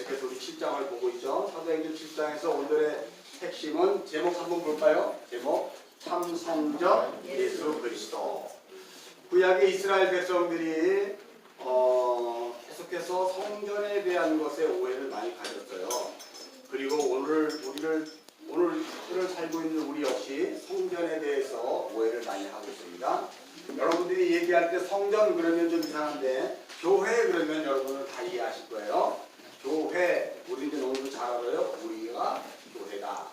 계속해서 우리 7장을 보고 있죠. 사도행전 7장에서 오늘의 핵심은 제목 한번 볼까요? 제목 참 성전 예수 그리스도. 구약의 이스라엘 백성들이 계속해서 성전에 대한 것에 오해를 많이 가졌어요. 그리고 오늘을 살고 있는 우리 역시 성전에 대해서 오해를 많이 하고 있습니다. 여러분들이 얘기할 때 성전 그러면 좀 이상한데 교회 그러면 여러분은 다 이해하실 거예요. 교회, 우리 이제 너무 잘 알아요. 우리가 교회다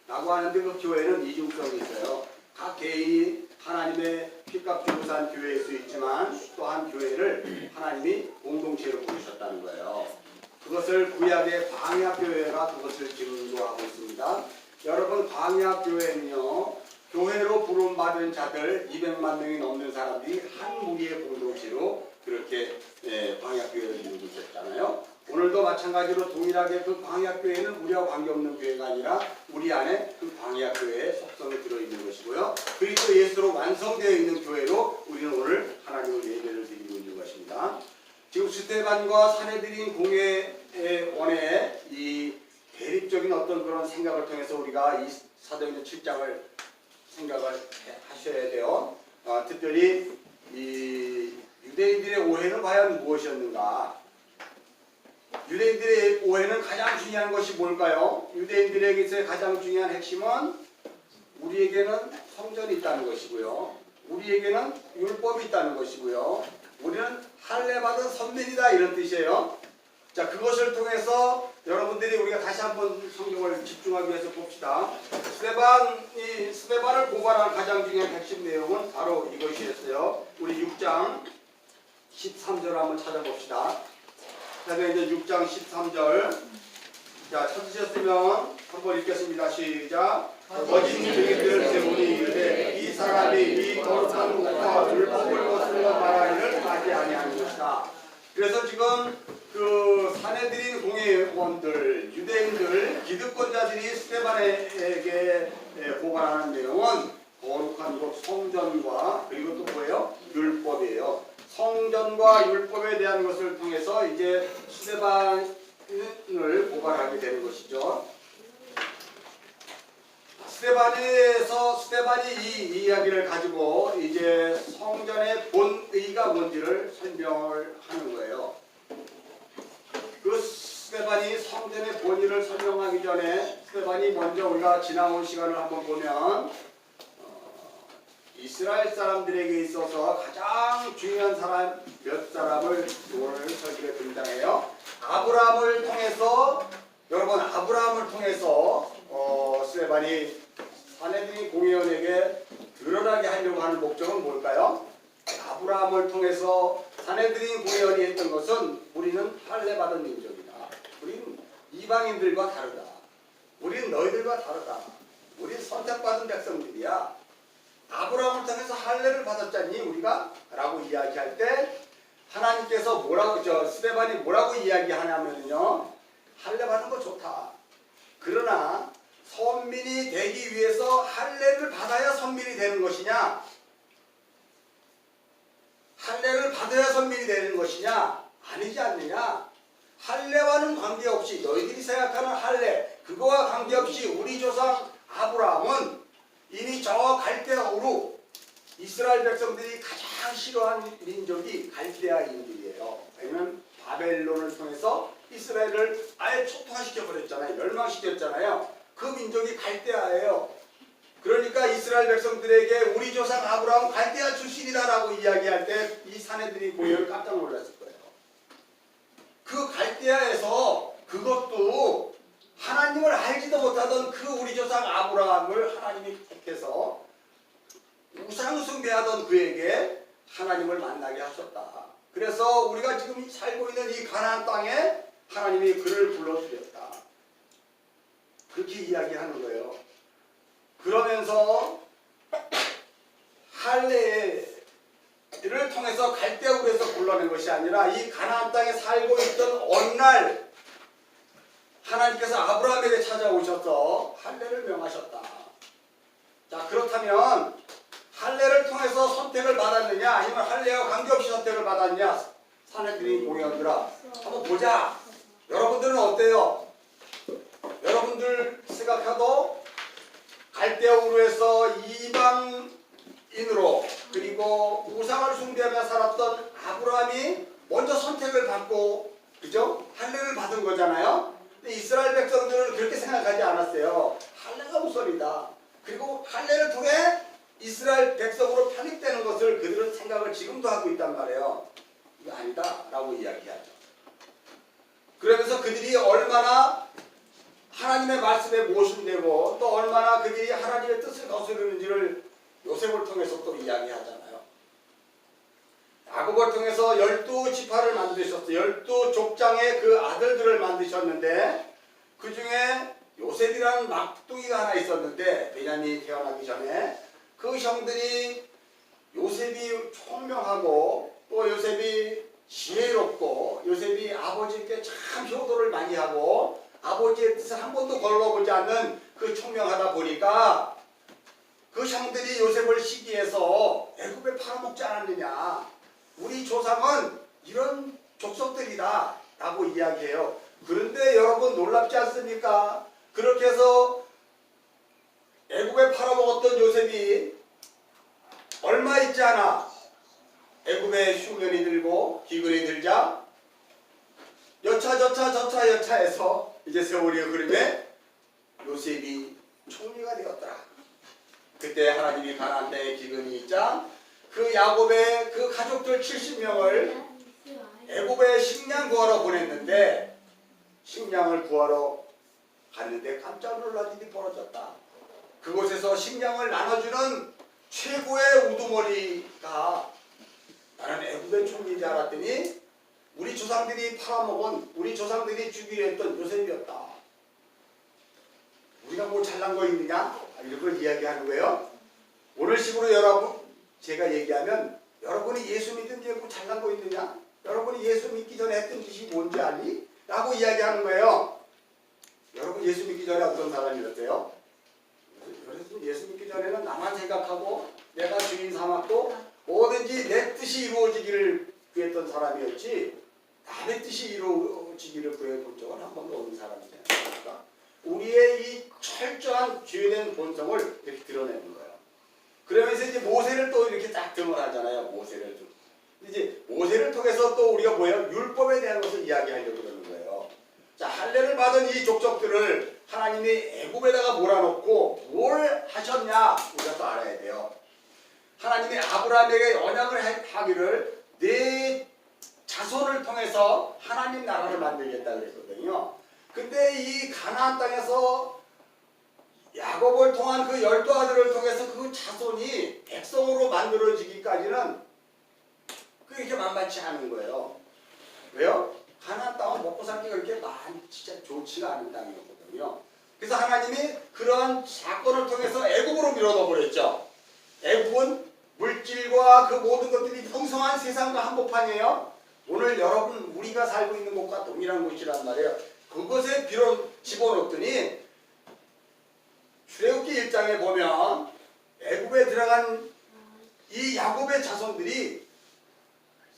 라고 하는데 그 교회는 이중성이 있어요. 각 개인이 하나님의 피값 주고 산 교회일 수 있지만 또한 교회를 하나님이 공동체로 부르셨다는 거예요. 그것을 구약의 광야교회가 그것을 증거하고 있습니다. 여러분, 광야교회는요, 교회로 부름받은 자들 200만 명이 넘는 사람들이 한 무리의 공동체로 그렇게 광야교회를 이루고 있었잖아요. 오늘도 마찬가지로 동일하게 그 광야교회는 우리와 관계없는 교회가 아니라 우리 안에 그 광야교회의 속성이 들어있는 것이고요. 그리스도 예수로 완성되어 있는 교회로 우리는 오늘 하나님을 예배를 드리고 있는 것입니다. 지금 스데반과 사내들인 공회의 원에 이 대립적인 어떤 그런 생각을 통해서 우리가 이 사도행전 7장을 생각을 하셔야 돼요. 특별히 이 유대인들의 오해는 과연 무엇이었는가? 유대인들의 오해는 가장 중요한 것이 뭘까요? 유대인들에게서 가장 중요한 핵심은 우리에게는 성전이 있다는 것이고요. 우리에게는 율법이 있다는 것이고요. 우리는 할례받은 선민이다 이런 뜻이에요. 자, 그것을 통해서 여러분들이 우리가 다시 한번 성경을 집중하기 위해서 봅시다. 스데반을 고발한 가장 중요한 핵심 내용은 바로 이것이었어요. 우리 6장 13절 한번 찾아봅시다. 사도행전 6장 13절. 자, 찾으셨으면 한번 읽겠습니다. 시작. 거짓 증인들을 세우니 이르되 이 사람이 이 거룩한 것과 율법을 거슬러 말하기를 하지 아니하는 것이다. 그래서 지금 그 사내들인 공회원들, 유대인들, 기득권자들이 스데반에게 고발하는 내용은 거룩한 것 성전과 그리고 또 뭐예요? 율법이에요. 성전과 율법에 대한 것을 통해서 이제 스데반을 고발하게 되는 것이죠. 스데반이 이 이야기를 가지고 이제 성전의 본의가 뭔지를 설명을 하는 거예요. 그 스데반이 성전의 본의를 설명하기 전에 스데반이 먼저 우리가 지나온 시간을 한번 보면 이스라엘 사람들에게 있어서 가장 중요한 사람 몇 사람을 오늘 설교에 등장해요. 아브라함을 통해서 스데반이 사내들인 공회원에게 드러나게 하려고 하는 목적은 뭘까요? 아브라함을 통해서 사내들인 공회원이 했던 것은 우리는 할례받은 민족이다. 우리는 이방인들과 다르다. 우리는 너희들과 다르다. 우리는 선택받은 백성들이야. 아브라함을 통해서 할례를 받았잖니 우리가? 라고 이야기할 때 하나님께서 스데반이 뭐라고 이야기하냐면요, 할례 받는 거 좋다. 그러나 선민이 되기 위해서 할례를 받아야 선민이 되는 것이냐? 할례를 받아야 선민이 되는 것이냐? 아니지 않느냐? 할례와는 관계없이 너희들이 생각하는 할례, 그거와 관계없이 우리 조상 아브라함은 이미 저 갈대아우루 이스라엘 백성들이 가장 싫어하는 민족이 갈대아인들이에요. 왜냐면 바벨론을 통해서 이스라엘을 아예 초토화시켜버렸잖아요. 멸망시켰잖아요. 그 민족이 갈대아예요. 그러니까 이스라엘 백성들에게 우리 조상 아브라함 갈대아 출신이다라고 이야기할 때 이 사내들이 보여 깜짝 놀랐을 거예요. 그 갈대아에서 그것도 하나님을 알지도 못하던 그 우리 조상 아브라함을 하나님이 택해서 우상 숭배하던 그에게 하나님을 만나게 하셨다. 그래서 우리가 지금 살고 있는 이 가나안 땅에 하나님이 그를 불러주셨다. 그렇게 이야기하는 거예요. 그러면서 할례를 통해서 갈대아우르에서 불러낸 것이 아니라 이 가나안 땅에 살고 있던 어느 날 하나님께서 아브라함에게 찾아오셔서 할례를 명하셨다. 자, 그렇다면 할례를 통해서 선택을 받았느냐 아니면 할례와 관계없이 선택을 받았냐? 사내들인 공회원들아 한번 보자. 여러분들은 어때요? 여러분들 생각해도 갈대아 우르에서 이방인으로 그리고 우상을 숭배하며 살았던 아브라함이 먼저 선택을 받고 그죠? 할례를 받은 거잖아요. 근데 이스라엘 백성들은 그렇게 생각하지 않았어요. 할례가 우선이다. 그리고 할례를 통해 이스라엘 백성으로 편입되는 것을 그들은 생각을 지금도 하고 있단 말이에요. 이거 아니다 라고 이야기하죠. 그러면서 그들이 얼마나 하나님의 말씀에 모순되고 또 얼마나 그들이 하나님의 뜻을 거스르는지를 요셉을 통해서 또 이야기하잖아요. 야곱을 통해서 12지파를 만드셨어요. 12족장의 그 아들들을 만드셨는데 그 중에 요셉이라는 막둥이가 하나 있었는데 베냐민이 태어나기 전에 그 형들이 요셉이 총명하고 또 요셉이 지혜롭고 요셉이 아버지께 참 효도를 많이 하고 아버지의 뜻을 한 번도 걸러보지 않는 그 총명하다 보니까 그 형들이 요셉을 시기해서 애굽에 팔아먹지 않았느냐. 우리 조상은 이런 족속들이다 라고 이야기해요. 그런데 여러분 놀랍지 않습니까? 그렇게 해서 애굽에 팔아먹었던 요셉이 얼마 있지 않아 애굽에 흉년이 들고 기근이 들자 여차해서 이제 세월이 흐름에 요셉이 총리가 되었더라. 그때 하나님이 가나안 땅에 기근이 있자 그 야곱의 그 가족들 70명을 애굽에 식량 구하러 보냈는데 식량을 구하러 갔는데 깜짝 놀랄 일이 벌어졌다. 그곳에서 식량을 나눠주는 최고의 우두머리가 나는 애굽의 총리인지 알았더니 우리 조상들이 팔아먹은 우리 조상들이 주기로 했던 요셉이었다. 우리가 뭐 잘난 거 있느냐? 이런 걸 이야기하는 거예요. 오늘 식으로 여러분 제가 얘기하면 여러분이 예수 믿은 뒤에 뭐 잘난 거 있느냐? 여러분이 예수 믿기 전에 했던 짓이 뭔지 알리? 라고 이야기하는 거예요. 여러분 예수 믿기 전에 어떤 사람이었어요? 예수 믿기 전에는 나만 생각하고 내가 주인 삼았고 뭐든지 내 뜻이 이루어지기를 구했던 사람이었지 남의 뜻이 이루어지기를 구해본 적은 한 번도 없는 사람이잖아요. 그러니까 우리의 이 철저한 죄된 본성을 이렇게 드러내는 거예요. 그러면서 이제 모세를 또 이렇게 딱 등원하잖아요. 모세를. 이제 모세를 통해서 또 우리가 뭐예요? 율법에 대한 것을 이야기하려고 그러는 거예요. 자, 할례를 받은 이 족속들을 하나님이 애굽에다가 몰아넣고 뭘 하셨냐 우리가 또 알아야 돼요. 하나님이 아브라함에게 언약을 하기를 네 자손을 통해서 하나님 나라를 만들겠다 그랬거든요. 근데 이 가나안 땅에서 야곱을 통한 그 12아들을 통해서 그 자손이 백성으로 만들어지기까지는 그렇게 만만치 않은 거예요. 왜요? 가나안 땅은 먹고 살기가 그렇게 진짜 좋지가 않은 땅이었거든요. 그래서 하나님이 그러한 사건을 통해서 애굽으로 밀어넣어 버렸죠. 애굽은 물질과 그 모든 것들이 풍성한 세상과 한복판이에요. 오늘 여러분 우리가 살고 있는 곳과 동일한 곳이란 말이에요. 그것에 집어넣더니 출애굽기 1장에 보면 애굽에 들어간 이 야곱의 자손들이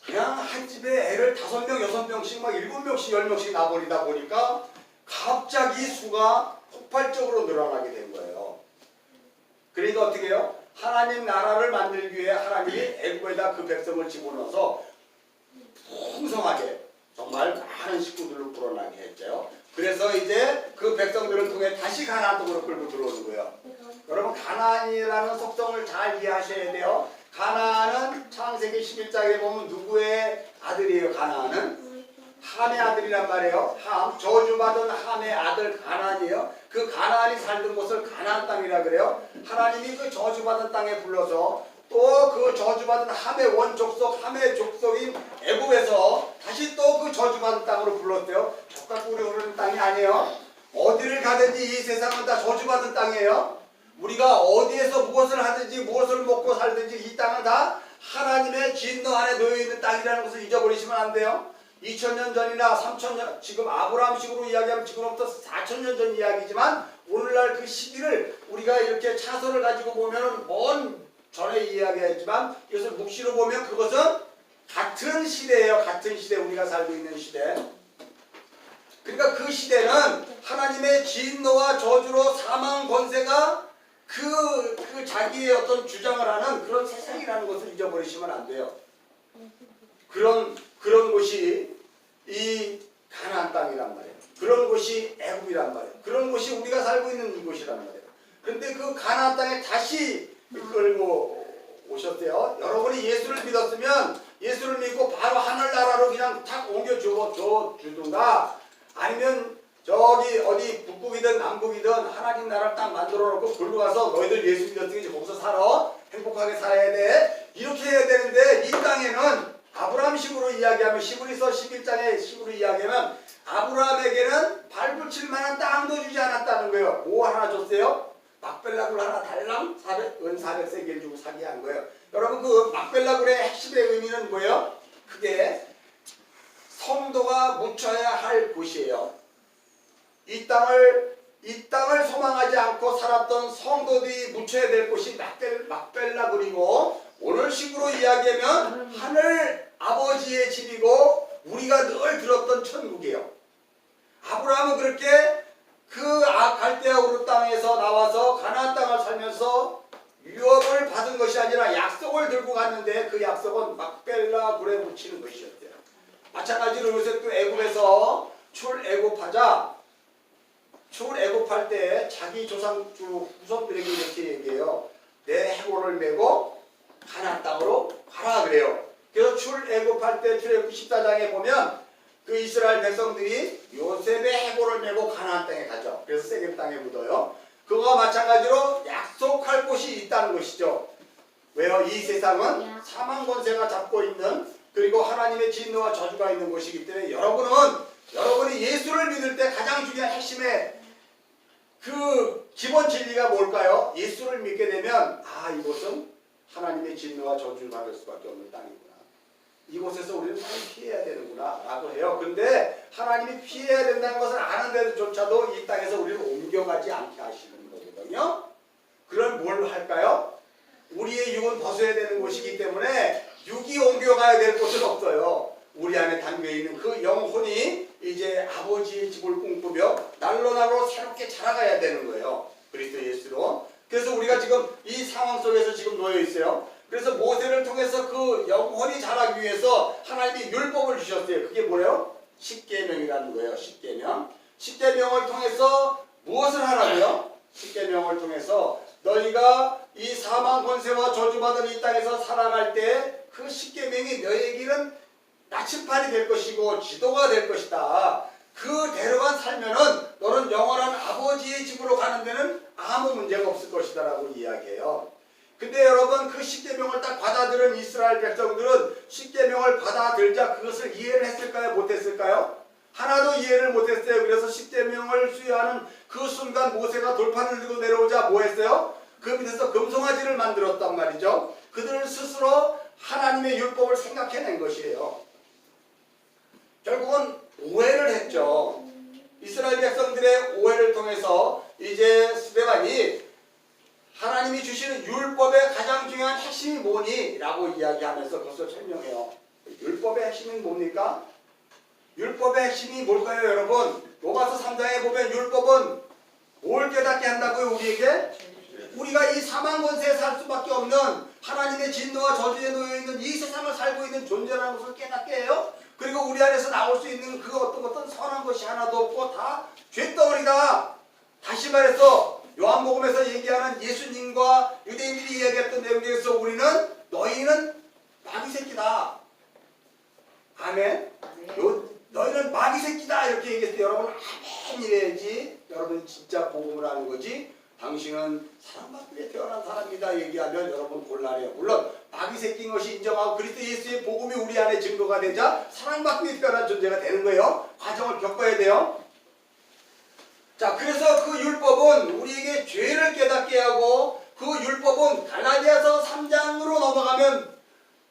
그냥 한 집에 애를 5명, 6명씩 막 7명씩, 10명씩 낳아버리다 보니까 갑자기 수가 폭발적으로 늘어나게 된 거예요. 그러니까 어떻게 해요? 하나님 나라를 만들기 위해 하나님이 애굽에다 그 백성을 집어넣어서 풍성하게 정말 많은 식구들로 불어나게 했죠. 그래서 이제 그 백성들을 통해 다시 가나안 땅으로 끌고 들어오는 거예요. 여러분 가나안이라는 속성을 잘 이해하셔야 돼요. 가나안은 창세기 11장에 보면 누구의 아들이에요? 가나안은? 함의 아들이란 말이에요. 함, 저주받은 함의 아들 가나안이에요. 그 가나안이 살던 곳을 가나안 땅이라 그래요. 하나님이 그 저주받은 땅에 불러서 또 그 저주받은 함의 원족속, 함의 족속인 애굽에서 다시 또 그 저주받은 땅으로 불렀대요. 족같고 흐르는 땅이 아니에요. 어디를 가든지 이 세상은 다 저주받은 땅이에요. 우리가 어디에서 무엇을 하든지 무엇을 먹고 살든지 이 땅은 다 하나님의 진노 안에 놓여있는 땅이라는 것을 잊어버리시면 안 돼요. 2000년 전이나 3000년 지금 아브라함식으로 이야기하면 지금부터 4000년 전 이야기지만 오늘날 그 시기를 우리가 이렇게 차선을 가지고 보면 먼 전에 이야기했지만 이것을 묵시로 보면 그것은 같은 시대예요. 같은 시대 우리가 살고 있는 시대. 시대는 하나님의 진노와 저주로 사망 권세가 그 자기의 어떤 주장을 하는 그런 세상이라는 것을 잊어버리시면 안 돼요. 그런 곳이 이 가나안 땅이란 말이에요. 그런 곳이 애굽이란 말이에요. 그런 곳이 우리가 살고 있는 이곳이란 말이에요. 그런데 그 가나안 땅에 다시 끌고 오셨대요. 여러분이 예수를 믿었으면 예수를 믿고 바로 하늘나라로 그냥 탁 옮겨 주든가, 아니면 저기 어디 북극이든 남극이든 하나님 나라를 딱 만들어 놓고 글로 가서 너희들 예수 믿었으니 거기서 살아, 행복하게 살아야 돼, 이렇게 해야 되는데, 이 땅에는 아브라함식으로 이야기하면, 히브리서 11장의 식으로 이야기하면 아브라함에게는 발붙일 만한 땅도 주지 않았다는 거예요. 뭐 하나 줬어요? 막벨라굴 하나 달랑 은 400세겔 주고 사게 한 거예요. 여러분, 그 막벨라굴의 핵심의 의미는 뭐예요? 그게 성도가 묻혀야 할 곳이에요. 이 땅을 소망하지 않고 살았던 성도들이 묻혀야 될 곳이 막벨라굴이고, 오늘 식으로 이야기하면 하늘 아버지의 집이고 우리가 늘 들었던 천국이에요. 아브라함은 그렇게 그 갈대아 우르 땅에서 나와서 가나안 땅을 살면서 유업을 받은 것이 아니라 약속을 들고 갔는데, 그 약속은 막벨라굴에 묻히는 것이었대요. 마찬가지로 요새 또 애굽에서 출애굽할 때 자기 조상주 후손들에게 이렇게 얘기해요. 내 해골을 메고 가나안 땅으로 가라 그래요. 그래서 출애굽할 때 출애굽 14장에 보면 그 이스라엘 백성들이 요셉의 해골을 메고 가나안 땅에 가죠. 그래서 세겜 땅에 묻어요. 그거와 마찬가지로 약속할 곳이 있다는 것이죠. 왜요? 이 세상은 사망 권세가 잡고 있는, 그리고 하나님의 진노와 저주가 있는 곳이기 때문에 여러분이 예수를 믿을 때 가장 중요한 핵심의 그 기본 진리가 뭘까요? 예수를 믿게 되면 이곳은 하나님의 진노와 저주를 받을 수밖에 없는 땅이구나, 이곳에서 우리는 피해야 되는구나 라고 해요. 근데 하나님이 피해야 된다는 것을 아는데조차도 이 땅에서 우리를 옮겨가지 않게 하시는 거거든요. 그럼 뭘 할까요? 우리의 육은 벗어야 되는 곳이기 때문에 육이 옮겨가야 될 곳은 없어요. 우리 안에 담겨있는 그 영혼이 이제 아버지의 집을 꿈꾸며 날로 새롭게 자라가야 되는 거예요. 그리스도 예수로. 그래서 우리가 지금 이 상황 속에서 지금 놓여 있어요. 그래서 모세를 통해서 그 영혼이 자라기 위해서 하나님이 율법을 주셨어요. 그게 뭐예요? 십계명이라는 거예요. 십계명. 십계명을 통해서 무엇을 하라고요? 십계명을 통해서 너희가 이 사망 권세와 저주받은 이 땅에서 살아갈 때 그 십계명이 너희에게는 나침판이 될 것이고 지도가 될 것이다. 그대로만 살면은 너는 영원한 아버지의 집으로 가는 데는 아무 문제가 없을 것이다 라고 이야기해요. 근데 여러분, 그 십계명을 딱 받아들은 이스라엘 백성들은 십계명을 받아들자 그것을 이해를 했을까요? 못했을까요? 하나도 이해를 못했어요. 그래서 십계명을 수여하는 그 순간 모세가 돌판을 들고 내려오자 뭐 했어요? 그 밑에서 금송아지를 만들었단 말이죠. 그들 스스로 하나님의 율법을 생각해낸 것이에요. 결국은 오해를 했죠. 이스라엘 백성들의 오해를 통해서 이제 스데반이 하나님이 주시는 율법의 가장 중요한 핵심이 뭐니? 라고 이야기하면서 그것을 설명해요. 율법의 핵심은 뭡니까? 율법의 핵심이 뭘까요, 여러분? 로마서 3장에 보면 율법은 뭘 깨닫게 한다고요, 우리에게? 우리가 이 사망 권세에 살 수밖에 없는, 하나님의 진노와 저주에 놓여있는 이 세상을 살고 있는 존재라는 것을 깨닫게 해요. 그리고 우리 안에서 나올 수 있는 그 어떤 선한 것이 하나도 없고 다 죄덩어리다. 다시 말해서 요한복음에서 얘기하는 예수님과 유대인들이 이야기했던 내용 중에서 우리는, 너희는 마귀 새끼다. 아멘. 너희는 마귀 새끼다 이렇게 얘기했을 때 여러분 아멘 이래야지 여러분 진짜 복음을 하는 거지. 당신은 사랑받기 위해 태어난 사람이다 얘기하면 여러분 곤란해요. 물론 마귀 새끼인 것이 인정하고 그리스도 예수의 복음이 우리 안에 증거가 되자 사랑받기 위해 태어난 존재가 되는 거예요. 과정을 겪어야 돼요. 자, 그래서 그 율법은 우리에게 죄를 깨닫게 하고, 그 율법은 갈라디아서 3장으로 넘어가면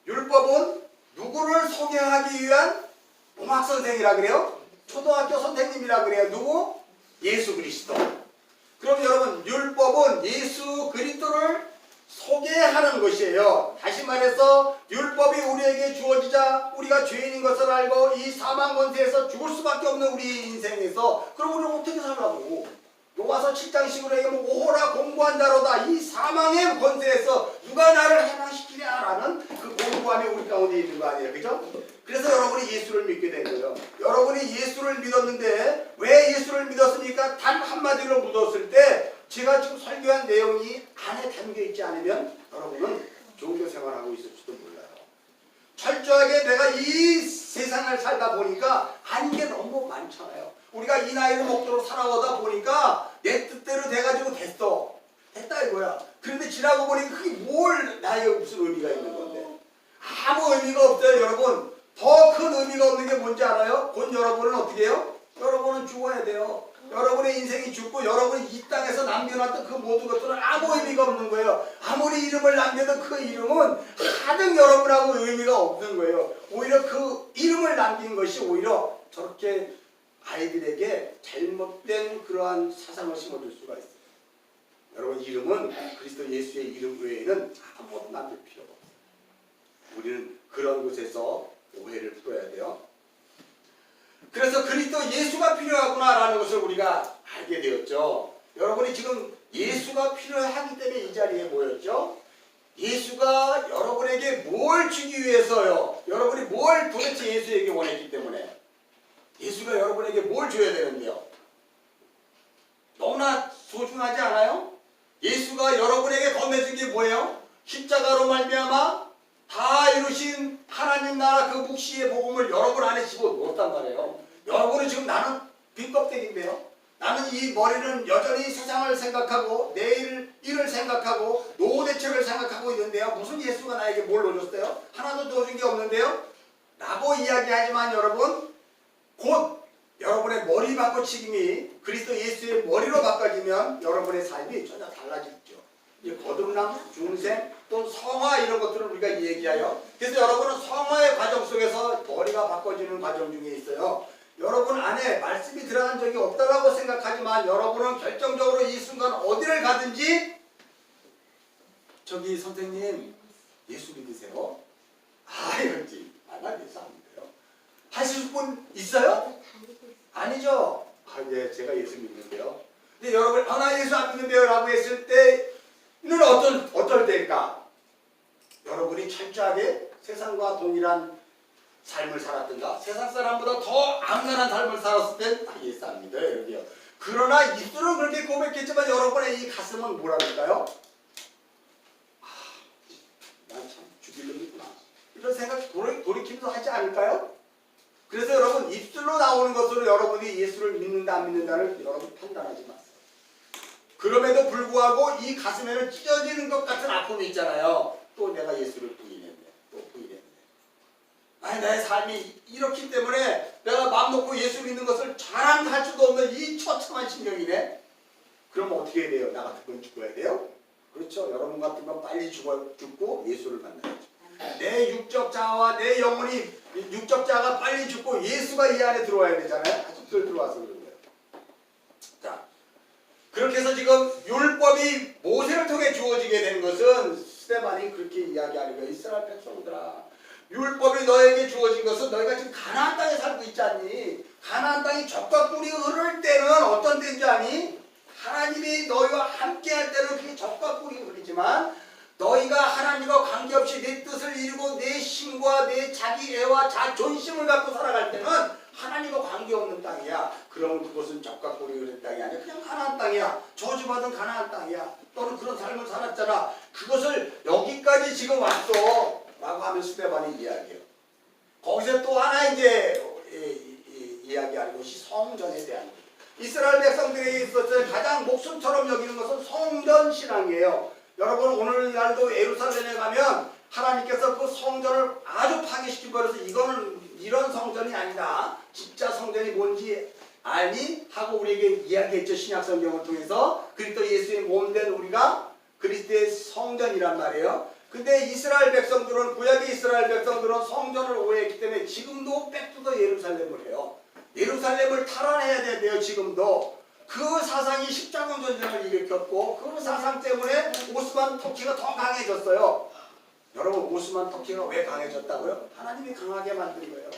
율법은 누구를 소개하기 위한 음악선생이라 그래요? 초등학교 선생님이라 그래요. 누구? 예수 그리스도. 그럼 여러분, 율법은 예수 그리스도를 소개하는 것이에요. 다시 말해서 율법이 우리에게 주어지자 우리가 죄인인 것을 알고 이 사망 권세에서 죽을 수밖에 없는 우리 인생에서 그럼 우리는 어떻게 살라고? 로마서 7장 15절에 얘기하면 오호라 공고한 자로다. 이 사망의 권세에서 누가 나를 해방시키냐라는 그 공고함이 우리 가운데 있는 거 아니에요. 그죠? 그래서 여러분이 예수를 믿게 된 거예요. 여러분이 예수를 믿었는데 왜 예수를 믿었습니까? 단 한마디로 묻었을 때 제가 지금 설교한 내용이 안에 담겨 있지 않으면 여러분은 종교 생활하고 있을지도 몰라요. 철저하게 내가 이 세상을 살다 보니까 아닌 게 너무 많잖아요. 우리가 이 나이를 먹도록 살아오다 보니까 내 뜻대로 돼가지고 됐다 이거야. 그런데 지나고 보니까 그게 뭘 나에게 무슨 의미가 있는 건데. 아무 의미가 없어요. 여러분 더 큰 의미가 없는 게 뭔지 알아요? 곧 여러분은 어떻게 해요? 여러분은 죽어야 돼요. 여러분의 인생이 죽고 여러분이 이 땅에서 남겨놨던 그 모든 것들은 아무 의미가 없는 거예요. 아무리 이름을 남겨도 그 이름은 가득 여러분하고 의미가 없는 거예요. 오히려 그 이름을 남긴 것이 오히려 저렇게 아이들에게 잘못된 그러한 사상을 심어줄 수가 있어요. 여러분 이름은 그리스도 예수의 이름 외에는 아무것도 남길 필요가 없어요. 우리는 그런 곳에서 오해를 풀어야 돼요. 그래서 그리스도 예수가 필요하구나라는 것을 우리가 알게 되었죠. 여러분이 지금 예수가 필요하기 때문에 이 자리에 모였죠. 예수가 여러분에게 뭘 주기 위해서요? 여러분이 뭘 도대체 예수에게 원했기 때문에 예수가 여러분에게 뭘 줘야 되는데요? 너무나 소중하지 않아요? 예수가 여러분에게 건네준 게 뭐예요? 십자가로 말미암아 다 이루신 하나님 나라 그 묵시의 복음을 여러분 안에 집어넣었단 말이에요. 여러분은 지금 나는 빈껍데기인데요. 나는 이 머리는 여전히 세상을 생각하고 내일 일을 생각하고 노후 대책을 생각하고 있는데요. 무슨 예수가 나에게 뭘 넣어줬어요? 하나도 넣어준 게 없는데요. 라고 이야기하지만 여러분 곧 여러분의 머리 바꿔치김이 그리스도 예수의 머리로 바꿔지면 여러분의 삶이 전혀 달라지죠. 거듭남, 중생, 또 성화 이런 것들을 우리가 얘기하여 그래서 여러분은 성화의 과정 속에서 머리가 바꿔지는 과정 중에 있어요. 여러분 안에 말씀이 들어간 적이 없다라고 생각하지만 여러분은 결정적으로 이 순간 어디를 가든지 저기 선생님 예수 믿으세요? 이런지 나 예수 안 믿어요. 하실 분 있어요? 아니죠. 예, 제가 예수 믿는데요. 근데 여러분 나 예수 안 믿는데요 라고 했을 때는 어떨 때일까? 여러분이 철저하게 세상과 동일한 삶을 살았든가 세상 사람보다 더 악랄한 삶을 살았을 땐 예수 안 믿어요. 이러게요. 그러나 입술은 그렇게 고백했지만 여러분의 이 가슴은 뭐라 그럴까요? 난 참 죽일 놈이구나. 이런 생각 돌이키면서 하지 않을까요? 그래서 여러분 입술로 나오는 것으로 여러분이 예수를 믿는다 안 믿는다를 여러분 판단하지 마세요. 그럼에도 불구하고 이 가슴에는 찢어지는 것 같은 아픔이 있잖아요. 또 내가 예수를 부인했네. 또 부인했네. 나의 삶이 이렇기 때문에 내가 마음 놓고 예수 믿는 것을 자랑할 수도 없는 이 처참한 심령이네. 그럼 어떻게 해야 돼요? 나 같은 건 죽어야 돼요? 그렇죠. 여러분 같은 건 빨리 죽고 예수를 만나야죠. 내 육적 자아와 내 영혼이 육적 자아가 빨리 죽고 예수가 이 안에 들어와야 되잖아요. 아주 들어와서 그런 거예요. 자, 그렇게 해서 지금 율법이 모세를 통해 주어지게 된 것은 스데반이 그렇게 이야기하는 거예요. 이스라엘 백성들아, 율법이 너에게 주어진 것은 너희가 지금 가나안 땅에 살고 있지 않니? 가나안 땅이 젖과 꿀이 흐를 때는 어떤 때인지 아니? 하나님이 너희와 함께 할 때는 그게 젖과 꿀이 흐르지만 너희가 하나님과 관계없이 내 뜻을 이루고 내 힘과 내 자기 애와 자존심을 갖고 살아갈 때는 하나님과 관계없는 땅이야. 그러면 그것은 젖과 꿀이 흐르는 땅이 아니야. 그냥 가나안 땅이야. 저주받은 가나안 땅이야. 너는 그런 삶을 살았잖아. 그것을 여기까지 지금 왔어 라고 하면 스데반이 이야기해요. 거기서 또 하나 이제 이야기하는 것이 성전에 대한 거예요. 이스라엘 백성들에게 있어서 가장 목숨처럼 여기는 것은 성전 신앙이에요. 여러분 오늘날도 예루살렘에 가면 하나님께서 그 성전을 아주 파괴시키고 그래서 이거는 이런 성전이 아니다. 진짜 성전이 뭔지 아니? 하고 우리에게 이야기했죠. 신약 성경을 통해서 그리스도 예수의 몸된 우리가 그리스도의 성전이란 말이에요. 근데 이스라엘 백성들은 구약의 이스라엘 백성들은 성전을 오해했기 때문에 지금도 백투더 예루살렘을 해요. 예루살렘을 탈환해야 돼요. 지금도. 그 사상이 십자군 전쟁을 일으켰고 그 사상 때문에 오스만 터키가 더 강해졌어요. 여러분 오스만 터키가 왜 강해졌다고요? 하나님이 강하게 만든 거예요.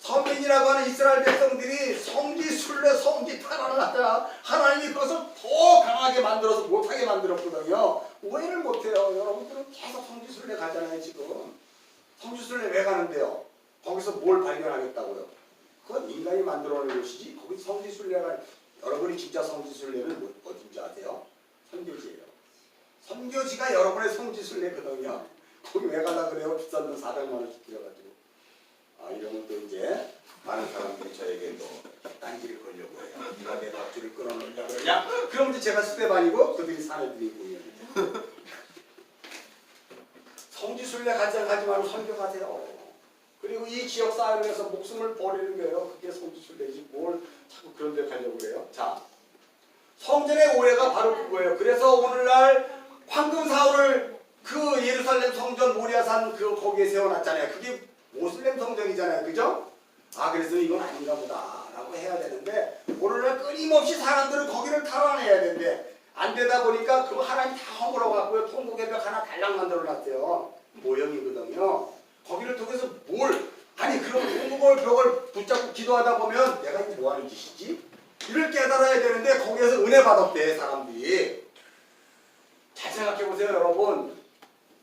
선민이라고 하는 이스라엘 백성들이 성지순례 성지탈환을 하자 하나님이 그것을 더 강하게 만들어서 못하게 만들었거든요. 오해를 못해요. 여러분들은 계속 성지순례 가잖아요. 지금 성지순례 왜 가는데요? 거기서 뭘 발견하겠다고요? 그건 인간이 만들어낸 것이지 거기 성지순례가 여러분이 진짜 성지순례는 어딘지 아세요? 선교지예요. 선교지가 여러분의 성지순례거든요. 거기 왜 가려고 그래요? 비싼 돈 400만 원씩 들여가지고. 이러면 또 이제 많은 사람들이 저에게 또 딴지를 걸려고 해요. 네가 내 밥줄을 끊어놓으려고 그러냐? 그럼 이제 제가 스테반이고 그들이 사내들이고 성지순례 가지 말고 선교 가세요. 그리고 이 지역 사회를 위해서 목숨을 버리는 거예요. 그게 성지순례지 뭘 자꾸 그런 데 가려고 그래요. 자, 성전의 오해가 바로 그거예요. 그래서 오늘날 황금사울을 그 예루살렘 성전 모리아산 그 거기에 세워놨잖아요. 그게 모슬렘 성전이잖아요. 그죠? 그래서 이건 아닌가 보다 라고 해야 되는데 오늘날 끊임없이 사람들은 거기를 탈환해야 되는데 안 되다 보니까 그 하나님 다 허물어 갖고요. 통곡의 벽 하나 달랑 만들어 놨어요. 모형이거든요. 거기를 통해서 그럼 통곡의 벽을 붙잡고 기도하다 보면 내가 이거 뭐 하는 짓이지? 이를 깨달아야 되는데 거기에서 은혜 받았대 사람들이. 잘 생각해 보세요 여러분.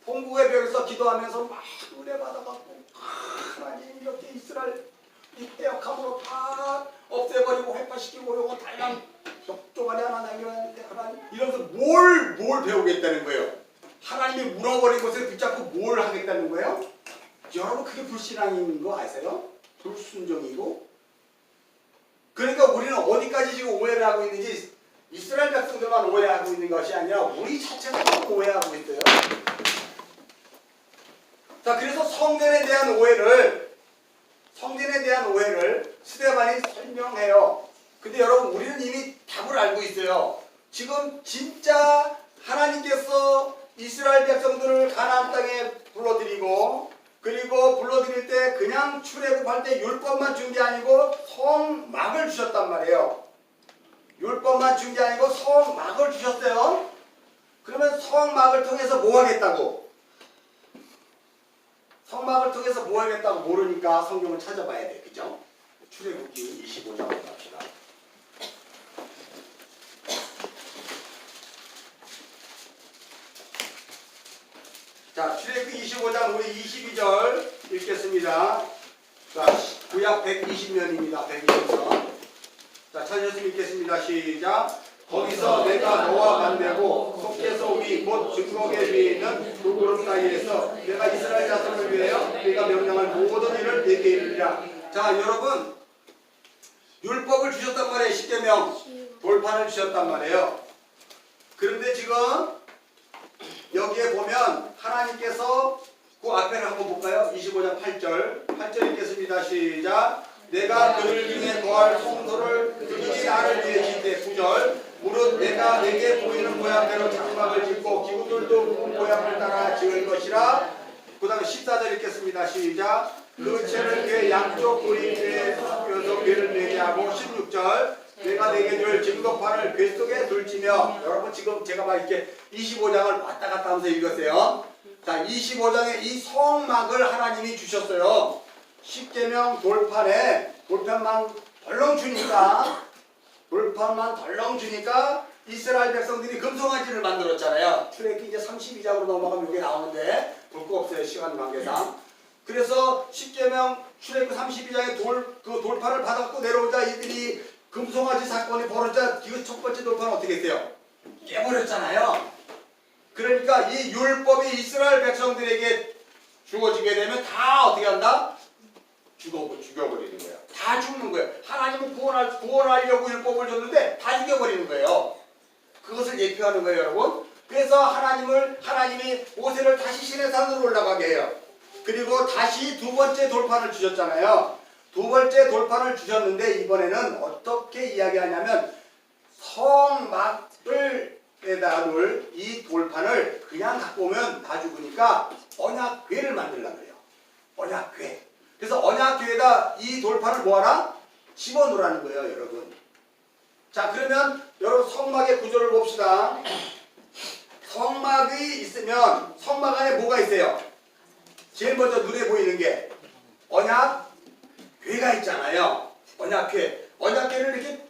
통곡의 벽에서 기도하면서 막 은혜 받아갖고 하나님 이렇게 이스라엘 이 빼앗함으로 다 없애버리고 회파시키고 요거 달랑 벽조가리 하나 남겨놨는데 하나님 이러면서 뭘 배우겠다는 거예요. 하나님이 물어버린 것을 붙잡고 뭘 하겠다는 거예요? 여러분 그게 불신앙인 거 아세요? 불순종이고. 그러니까 우리는 어디까지 지금 오해를 하고 있는지 이스라엘 백성들만 오해하고 있는 것이 아니라 우리 자체가 너무 오해하고 있어요. 자, 그래서 성전에 대한 오해를 스데반이 설명해요. 근데 여러분 우리는 이미 답을 알고 있어요. 지금 진짜 하나님께서 이스라엘 백성들을 가나안 땅에 불러들이고 그리고 불러들일 때 그냥 출애굽할 때 율법만 준 게 아니고 성막을 주셨단 말이에요. 율법만 준 게 아니고 성막을 주셨어요. 그러면 성막을 통해서 뭐 하겠다고? 성막을 통해서 뭐 하겠다고 모르니까 성경을 찾아봐야 돼. 그죠? 출애굽기 25장으로 갑시다. 자, 출애굽기 25장 우리 22절 읽겠습니다. 자, 구약 120년입니다. 120년. 자, 찾으셨으면 읽겠습니다. 시작. 거기서 내가 너와 만나고 속죄소 위 곧 증거계 위에 있는 두 그룹 사이에서 내가 이스라엘 자손을 위하여 내가 명령할 모든 일을 내게 이르리라. 자, 여러분 율법을 주셨단 말이에요. 십계명 돌판을 주셨단 말이에요. 그런데 지금 여기에 보면 하나님께서 그 앞에를 한번 볼까요? 25장 8절 읽겠습니다. 시작. 내가 그들 중에 거할 성소를 그들이 나를 위해 짓되 9절 무릇 내가 내게 보이는 모양대로 장막을 짓고 기구들도 그 모양을 따라 지을 것이라. 그 다음에 14절 읽겠습니다. 시작. 그 채를 궤 양쪽 꼬리 궤에 섞여서 궤를 매게 하고 16절 내가 내게 줄 증거판을 궤 속에 둘지며. 여러분 지금 제가 막 이렇게 25장을 왔다 갔다 하면서 읽었어요. 자, 25장에 이 성막을 하나님이 주셨어요. 십계명 돌판만 덜렁 주니까 이스라엘 백성들이 금송아지를 만들었잖아요. 출애굽기 이제 32장으로 넘어가면 이게 나오는데 볼 거 없어요. 시간 관계상. 그래서 십계명 출애굽기 32장에 그 돌판을 받았고 내려오자 이들이 금송아지 사건이 벌어지자 이거 첫 번째 돌판은 어떻게 했어요? 깨버렸잖아요. 그러니까 이 율법이 이스라엘 백성들에게 주어지게 되면 다 어떻게 한다? 죽여버리는 거예요. 다 죽는 거예요. 하나님은 구원하려고 율법을 줬는데 다 죽여버리는 거예요. 그것을 예표하는 거예요, 여러분. 그래서 하나님이 모세를 다시 시내산으로 올라가게 해요. 그리고 다시 두 번째 돌판을 주셨잖아요. 두 번째 돌판을 주셨는데 이번에는 어떻게 이야기하냐면 성막을 에다 놓을 이 돌판을 그냥 갖고 오면 다 죽으니까 언약궤를 만들려고 해요. 언약궤. 그래서 언약궤에다 이 돌판을 뭐하라? 집어넣으라는 거예요, 여러분. 자, 그러면 여러분 성막의 구조를 봅시다. 성막이 있으면 성막 안에 뭐가 있어요? 제일 먼저 눈에 보이는 게 언약궤가 있잖아요. 언약궤. 언약궤를 이렇게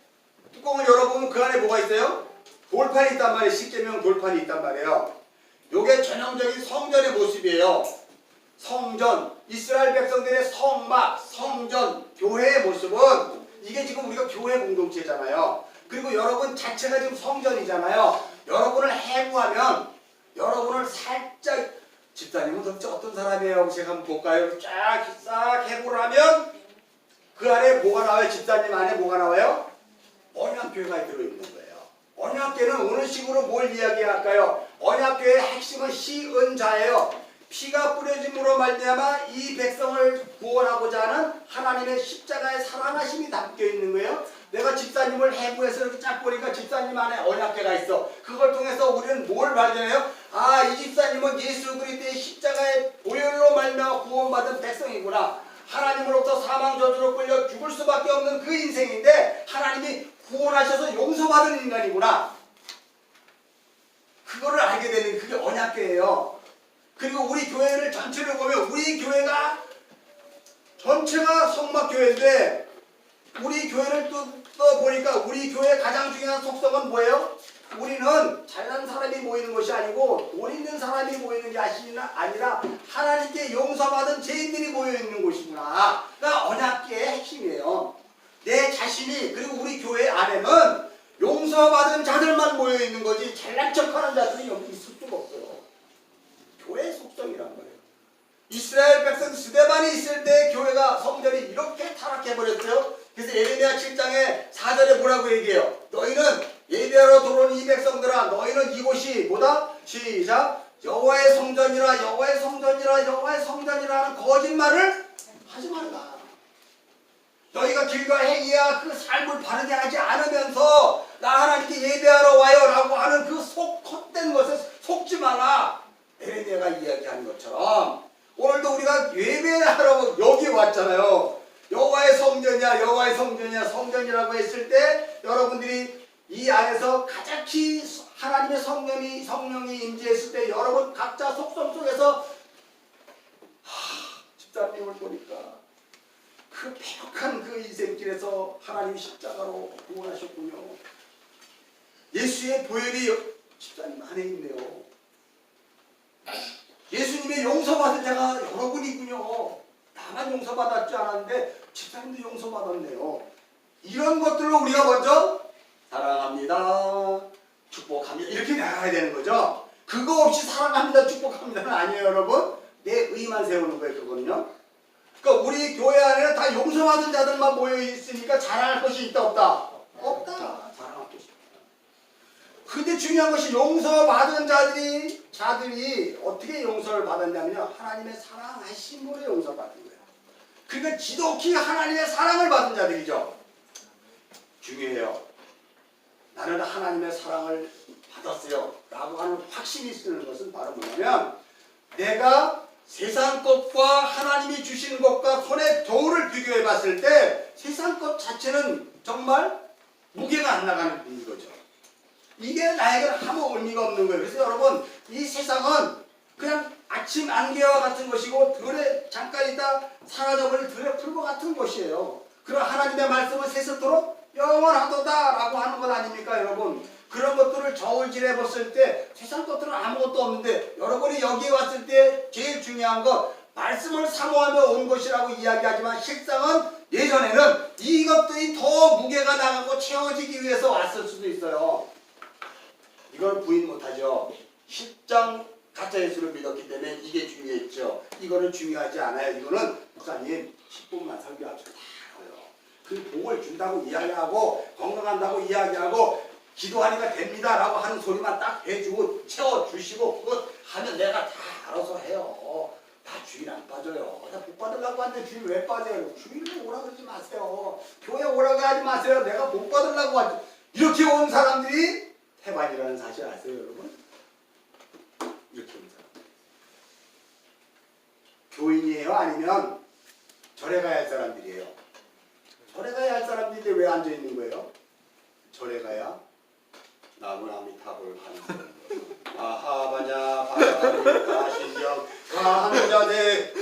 뚜껑을 열어보면 그 안에 뭐가 있어요? 돌판이 있단 말이에요. 십계명 돌판이 있단 말이에요. 요게 전형적인 성전의 모습이에요. 성전, 이스라엘 백성들의 성막, 성전, 교회의 모습은 이게 지금 우리가 교회 공동체잖아요. 그리고 여러분 자체가 지금 성전이잖아요. 여러분을 해부하면 여러분을 살짝 집사님은 도대체 어떤 사람이에요? 제가 한번 볼까요? 쫙 해부를 하면 그 안에 뭐가 나와요? 집사님 안에 뭐가 나와요? 언약궤가 들어있는 거예요. 언약궤는 어느 식으로 뭘 이야기할까요? 언약궤의 핵심은 시은자예요. 피가 뿌려짐으로 말미암아 이 백성을 구원하고자 하는 하나님의 십자가의 사랑하심이 담겨 있는 거예요. 내가 집사님을 해부해서 이렇게 쫙 보니까 집사님 안에 언약궤가 있어. 그걸 통해서 우리는 뭘 발견해요? 아, 이 집사님은 예수 그리스도의 십자가의 보혈로 말미암아 구원받은 백성이구나. 하나님으로부터 사망 저주로 끌려 죽을 수밖에 없는 그 인생인데 하나님이 구원하셔서 용서받은 인간이구나. 그거를 알게 되는 그게 언약궤예요. 그리고 우리 교회를 전체를 보면 우리 교회가 전체가 성막교회인데 우리 교회를 또 보니까 우리 교회의 가장 중요한 속성은 뭐예요? 우리는 잘난 사람이 모이는 것이 아니고 돈 있는 사람이 모이는 게 아니라 하나님께 용서받은 죄인들이 모여있는 곳이구나. 그러니까 언약궤의 핵심이에요. 내 자신이 그리고 우리 교회 안에는 용서받은 자들만 모여있는 거지 잘난 척하는 자들이 여기 있을 수가 없어요. 교회의 속성이란 말이에요. 이스라엘 백성 스데반이 있을 때 교회가 성전이 이렇게 타락해버렸어요. 그래서 예레미야 7장에 4절에 뭐라고 얘기해요? 너희는 예배하러 들어온 이 백성들아 너희는 이곳이 뭐다? 시작! 여호와의 성전이라 여호와의 성전이라 여호와의 성전이라는 거짓말을 하지 말라. 너희가 길과 행위야 그 삶을 바르게 하지 않으면서 나 하나님께 예배하러 와요 라고 하는 그 헛된 것에 속지 마라. 에레미야가 이야기한 것처럼 오늘도 우리가 예배하러 여기 왔잖아요. 여호와의 성전이야 여호와의 성전이야 성전이라고 했을 때 여러분들이 이 안에서 가장 하나님의 성령이 임재했을 때 여러분 각자 속성 속에서 집사님을 보니까 그 폐역한 그 인생길에서 하나님이 십자가로 구원하셨군요. 예수의 보혈이 집사님 안에 있네요. 예수님의 용서받은 자가 여러분이군요. 나만 용서받았지 않았는데 집사님도 용서받았네요. 이런 것들로 우리가 먼저 사랑합니다, 축복합니다 이렇게 나가야 되는 거죠. 그거 없이 사랑합니다, 축복합니다는 아니에요. 여러분 내 의만 세우는 거예요. 그거는요. 그러니까 우리 교회 안에는 다 용서받은 자들만 모여있으니까 자랑할 것이 있다 없다? 없다. 자랑할 것이 없다. 근데 중요한 것이 용서받은 자들이 어떻게 용서를 받았냐면요. 하나님의 사랑하심으로 용서받은 거예요. 그러니까 지독히 하나님의 사랑을 받은 자들이죠. 중요해요. 나는 하나님의 사랑을 받았어요 라고 하는 확신이 쓰는 것은 바로 뭐냐면 내가 세상 것과 하나님이 주신 것과 손의 저울을 비교해 봤을 때 세상 것 자체는 정말 무게가 안 나가는 거죠. 이게 나에게는 아무 의미가 없는 거예요. 그래서 여러분 이 세상은 그냥 아침 안개와 같은 것이고 들에 잠깐 있다 사라져버릴 들의 풀과 같은 것이에요. 그런 하나님의 말씀은 세세토록 영원하도다 라고 하는 것 아닙니까 여러분. 그런 것들을 저울질해 봤을 때 세상 것들은 아무것도 없는데 여러분이 여기에 왔을 때 제일 중요한 건 말씀을 사모하며 온 것이라고 이야기하지만 실상은 예전에는 이것들이 더 무게가 나가고 채워지기 위해서 왔을 수도 있어요. 이걸 부인 못하죠. 십장 가짜 예수를 믿었기 때문에 이게 중요했죠. 이거는 중요하지 않아요. 이거는 목사님 10분만 설교합시다. 그 복을 준다고 이야기하고 건강한다고 이야기하고 기도하니까 됩니다 라고 하는 소리만 딱 해주고 채워주시고 그거 하면 내가 다 알아서 해요. 다 주일 안 빠져요. 나 복 받으려고 하는데 주일 왜 빠져요? 주일에 오라 그러지 마세요. 교회 오라고 하지 마세요. 내가 복 받으려고 하지. 이렇게 온 사람들이 태반이라는 사실 아세요 여러분? 이렇게 온 사람. 교인이에요? 아니면 절에 가야 할 사람들이에요? 절에 가야 할 사람들인데 왜 앉아있는 거예요? 절에 가야 나무아미타불 가는 아하바냐 바라니까 신경 가한자네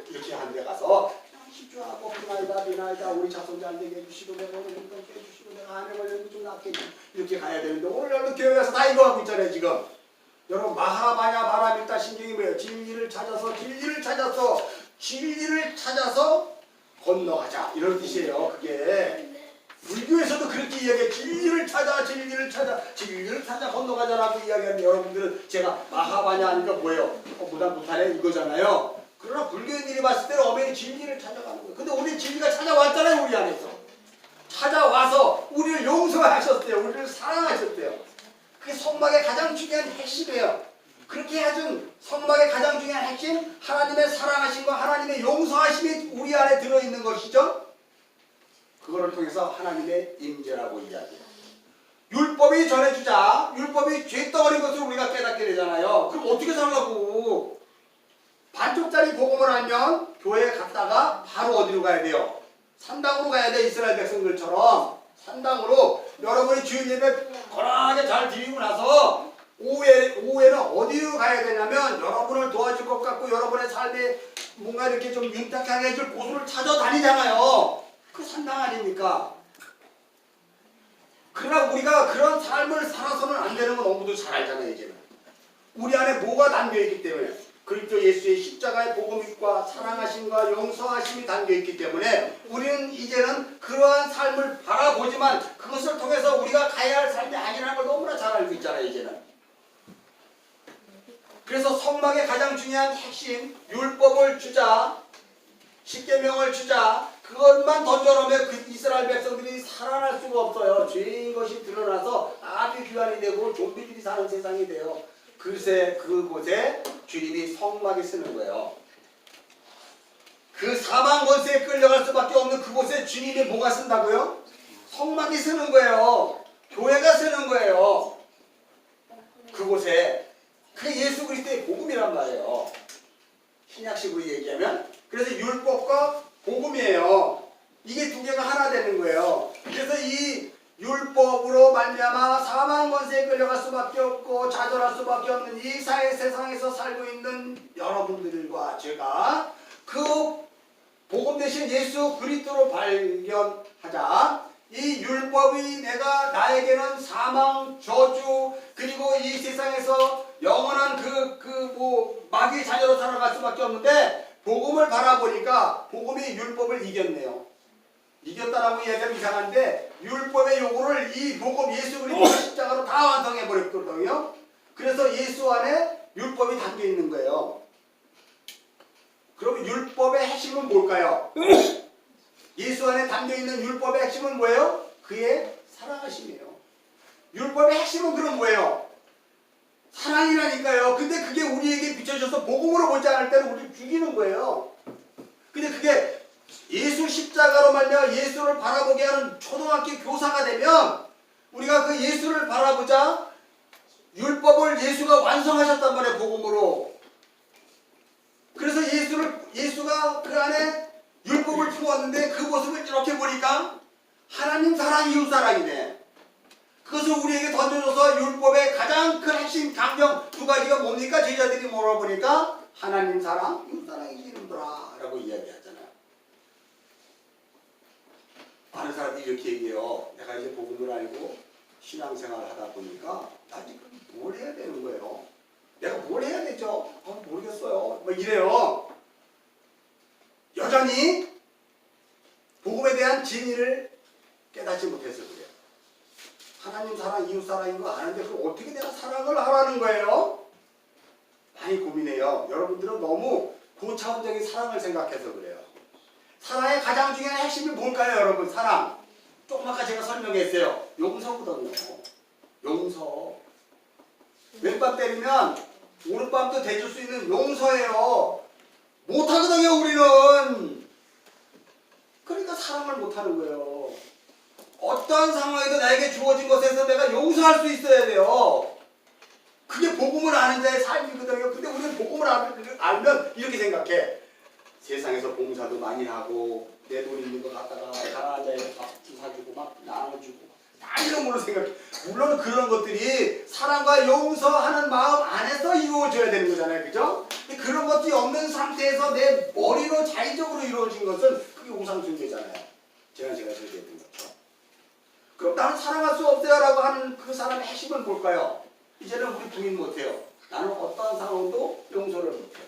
이렇게 한 데 가서 십주하고 비나이다 우리 자손자 되게 해주시고 내가 오늘 힘들게 해주시고 내가 안에 걸렸는데 좀 낫게 이렇게 가야 되는데 오늘 여러분 교회 가서 다 이거 하고 있잖아요 지금. 여러분 마하바냐 바라밀다 신경이 뭐예요? 진리를 찾아서 건너가자 이런 뜻이에요. 그게 불교에서도 그렇게 이야기해. 진리를 찾아 건너가자라고 이야기하는데 여러분들은 제가 마하바냐 하니까 뭐예요? 무당 못하네 이거잖아요. 그러나 불교인들이 봤을 때는 엄연히 진리를 찾아가는 거예요. 근데 우리 진리가 찾아왔잖아요. 우리 안에서 찾아와서 우리를 용서하셨대요. 우리를 사랑하셨대요. 그게 성막의 가장 중요한 핵심이에요. 그렇게 해준 성막의 가장 중요한 핵심, 하나님의 사랑하심과 하나님의 용서하심이 우리 안에 들어있는 것이죠. 그거를 통해서 하나님의 임재라고 이야기해요. 율법이 전해주자. 율법이 죄덩어린 것을 우리가 깨닫게 되잖아요. 그럼 어떻게 살라고? 반쪽짜리 복음을 알면 교회에 갔다가 바로 어디로 가야 돼요? 산당으로 가야 돼. 이스라엘 백성들처럼 산당으로 여러분이 주일 예배 거하게 잘 드리고 나서 오후에는 어디로 가야 되냐면 여러분을 도와줄 것 같고 여러분의 삶에 뭔가 이렇게 좀 윤택하게 해줄 곳을 찾아다니잖아요. 그 산당 아닙니까? 그러나 우리가 그런 삶을 살아서는 안 되는 건 너무도 잘 알잖아요. 이제는 우리 안에 뭐가 담겨있기 때문에 그리스도 예수의 십자가의 복음과 사랑하심과 용서하심이 담겨있기 때문에 우리는 이제는 그러한 삶을 바라보지만 그것을 통해서 우리가 가야 할 삶이 아니라는 걸 너무나 잘 알고 있잖아요. 이제는. 그래서 성막의 가장 중요한 핵심 율법을 주자, 십계명을 주자, 그것만 던져놓으면 그 이스라엘 백성들이 살아날 수가 없어요. 죄인 것이 드러나서 아주 귀환이 되고 좀비들이 사는 세상이 돼요. 그곳에 주님이 성막에 쓰는 거예요. 그 사망 권세에 끌려갈 수밖에 없는 그곳에 주님이 뭐가 쓴다고요? 성막이 쓰는 거예요. 교회가 쓰는 거예요. 그곳에. 그게 예수 그리스도의 복음이란 말이에요. 신약식으로 얘기하면. 그래서 율법과 복음이에요. 이게 두 개가 하나 되는 거예요. 그래서 이 율법으로 말미암아 사망 권세에 끌려갈 수밖에 없고 좌절할 수밖에 없는 이 세상에서 살고 있는 여러분들과 제가 그 복음 대신 예수 그리스도로 발견하자. 이 율법이 나에게는 사망, 저주, 그리고 이 세상에서 영원한 마귀의 자녀로 살아갈 수밖에 없는데 복음을 바라보니까 복음이 율법을 이겼네요. 이겼다라고 이야기하면 이상한데 율법의 요구를 이 복음 예수 그리스도 십자가로 다 완성해 버렸거든요. 그래서 예수 안에 율법이 담겨 있는 거예요. 그럼 율법의 핵심은 뭘까요? 예수 안에 담겨 있는 율법의 핵심은 뭐예요? 그의 사랑하심이에요. 율법의 핵심은 그럼 뭐예요? 사랑이라니까요. 근데 그게 우리에게 비춰져서 복음으로 보지 않을 때는 우리를 죽이는 거예요. 근데 그게 예수 십자가로 말미암아 예수를 바라보게 하는 초등학교 교사가 되면 우리가 그 예수를 바라보자 율법을 예수가 완성하셨단 말이에요. 복음으로. 그래서 예수가 그 안에 율법을 품었는데 그 모습을 이렇게 보니까 하나님 사랑, 이웃 사랑이네. 그것을 우리에게 던져줘서 율법의 가장 큰 핵심 강령 두 가지가 뭡니까? 제자들이 물어보니까 하나님 사랑, 이웃 사랑이시는구나 라고 이야기하잖아요. 많은 사람들이 이렇게 얘기해요. 내가 이제 복음을 알고 신앙생활을 하다 보니까 나 지금 뭘 해야 되는 거예요? 내가 뭘 해야 되죠? 모르겠어요. 뭐 이래요. 여전히 복음에 대한 진리를 깨닫지 못해서 그래요. 하나님 사랑, 이웃 사랑인 거 아는데 그럼 어떻게 내가 사랑을 하라는 거예요? 많이 고민해요. 여러분들은 너무 고차원적인 사랑을 생각해서 그래요. 사랑의 가장 중요한 핵심이 뭘까요, 여러분? 사랑. 조금 아까 제가 설명했어요. 용서거든요. 용서. 왼밤 때리면 오른밤도 대줄 수 있는 용서예요. 못하거든요, 우리는. 그러니까 사랑을 못하는 거예요. 어떠한 상황에도 나에게 주어진 것에서 내가 용서할 수 있어야 돼요. 그게 복음을 아는 자의 삶이거든요. 근데 우리는 복음을 알면 이렇게 생각해. 세상에서 봉사도 많이 하고 내 돈 있는 거 갖다가 가난한 자에게 밥 사주고 막 나눠주고 다 이런 마음으로 생각해. 물론 그런 것들이 사랑과 용서하는 마음 안에서 이루어져야 되는 거잖아요. 그죠? 근데 그런 것들이 없는 상태에서 내 머리로 자의적으로 이루어진 것은 그게 우상숭배잖아요. 제가 설계했던 것처럼. 그럼 나는 사랑할 수 없어요 라고 하는 그 사람의 핵심은 뭘까요? 이제는 우리 부인 못해요. 나는 어떠한 상황도 용서를 못해요.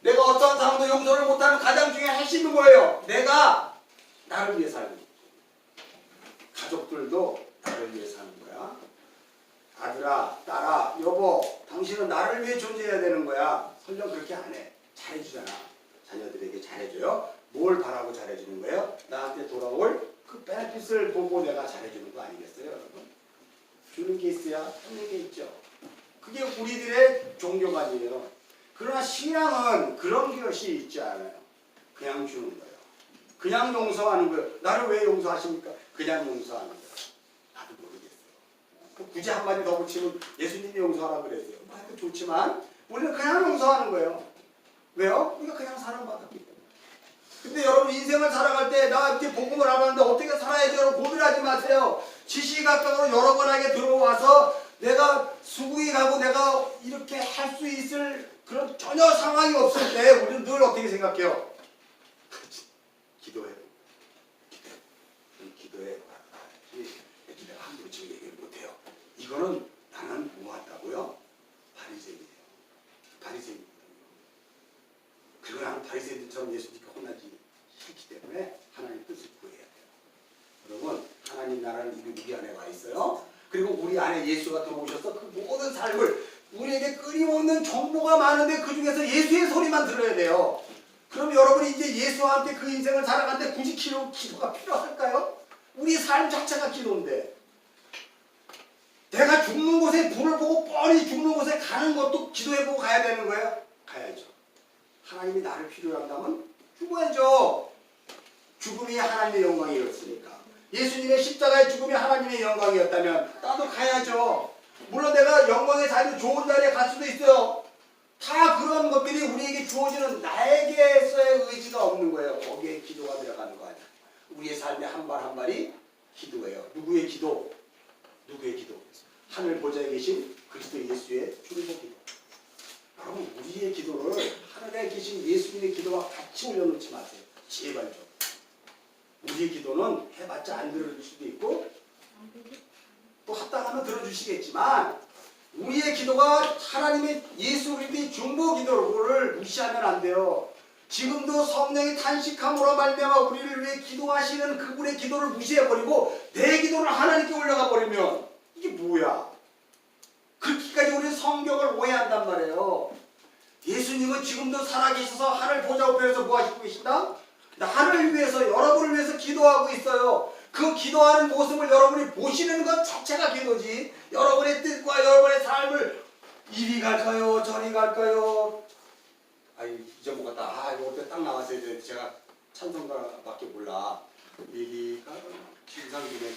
내가 어떠한 상황도 용서를 못하는 가장 중요한 핵심은 뭐예요? 내가 나를 위해 살고 있고 가족들도 나를 위해 사는 거야. 아들아, 딸아, 여보, 당신은 나를 위해 존재해야 되는 거야. 설령 그렇게 안 해. 잘해주잖아. 자녀들에게 잘해줘요. 뭘 바라고 잘해주는 거예요? 나한테 돌아올 그 베네핏을 보고 내가 잘해주는 거 아니겠어요, 여러분? 주는 게 있어야 받는 게 있죠. 그게 우리들의 종교관이에요. 그러나 신앙은 그런 것이 있지 않아요. 그냥 주는 거예요. 그냥 용서하는 거예요. 나를 왜 용서하십니까? 그냥 용서하는 거예요. 나도 모르겠어요. 굳이 한마디 더 붙이면 예수님이 용서하라 그랬어요. 뭐 좋지만 우리는 그냥 용서하는 거예요. 왜요? 우리가 그냥 사랑받았기 때문에. 근데 여러분 인생을 살아갈 때 나 이렇게 복음을 알았는데 어떻게 살아야지 여러분 고민하지 마세요. 지시각각으로 여러 번하게 들어와서 내가 수구이 가고 내가 이렇게 할 수 있을 그런 전혀 상황이 없을 때 우리는 늘 어떻게 생각해요? 기도해. 기도해. 내가 함부로 지금 얘기를 못해요. 이거는 나는 뭐 한다고요? 바리새인이에요. 바리새인이거든요. 그리고 나는 바리새인들처럼 예수님께 혼나지 싫기 때문에 하나님 뜻을 구해야 돼요. 여러분 하나님 나라는 이미 우리 안에 와 있어요. 그리고 우리 안에 예수가 들어오셔서 그 모든 삶을 우리에게 끊임없는 정보가 많은데 그 중에서 예수의 소리만 들어야 돼요. 그럼 여러분이 이제 예수와 함께 그 인생을 살아가는데 굳이 기도가 필요할까요? 우리 삶 자체가 기도인데 내가 죽는 곳에 불을 보고 뻔히 죽는 곳에 가는 것도 기도해보고 가야 되는 거예요? 가야죠. 하나님이 나를 필요로 한다면 죽어야죠. 죽음이 하나님의 영광이었으니까. 예수님의 십자가의 죽음이 하나님의 영광이었다면 나도 가야죠. 물론 내가 영광의 자리로 좋은 자리에 갈 수도 있어요. 다 그런 것들이 우리에게 주어지는 나에게서의 의지가 없는 거예요. 거기에 기도가 들어가는 거 아니야. 우리의 삶의 한 발 한 발이 기도예요. 누구의 기도? 누구의 기도? 하늘 보좌에 계신 그리스도 예수의 중보 기도. 여러분 우리의 기도를 하늘에 계신 예수님의 기도와 같이 올려놓지 마세요. 제발 좀. 우리의 기도는 해봤자 안 들어줄 수도 있고 또 합당하면 들어주시겠지만 우리의 기도가 하나님의 예수 그리스도의 중보 기도를 무시하면 안 돼요. 지금도 성령이 탄식함으로 말미암아 우리를 위해 기도하시는 그분의 기도를 무시해버리고 내 기도를 하나님께 올려가 버리면 이게 뭐야? 그렇게까지 우리는 성경을 오해한단 말이에요. 예수님은 지금도 살아계셔서 하늘 보좌 우편에서 뭐 하시고 계신다? 나를 위해서 여러분을 위해서 기도하고 있어요. 그 기도하는 모습을 여러분이 보시는 것 자체가 기도지. 여러분의 뜻과 여러분의 삶을 이리 갈까요? 저리 갈까요? 아이 잊어먹었다. 아 이거 딱 나왔어야 돼. 제가 찬송가밖에 몰라. 이리 가요. 김상준의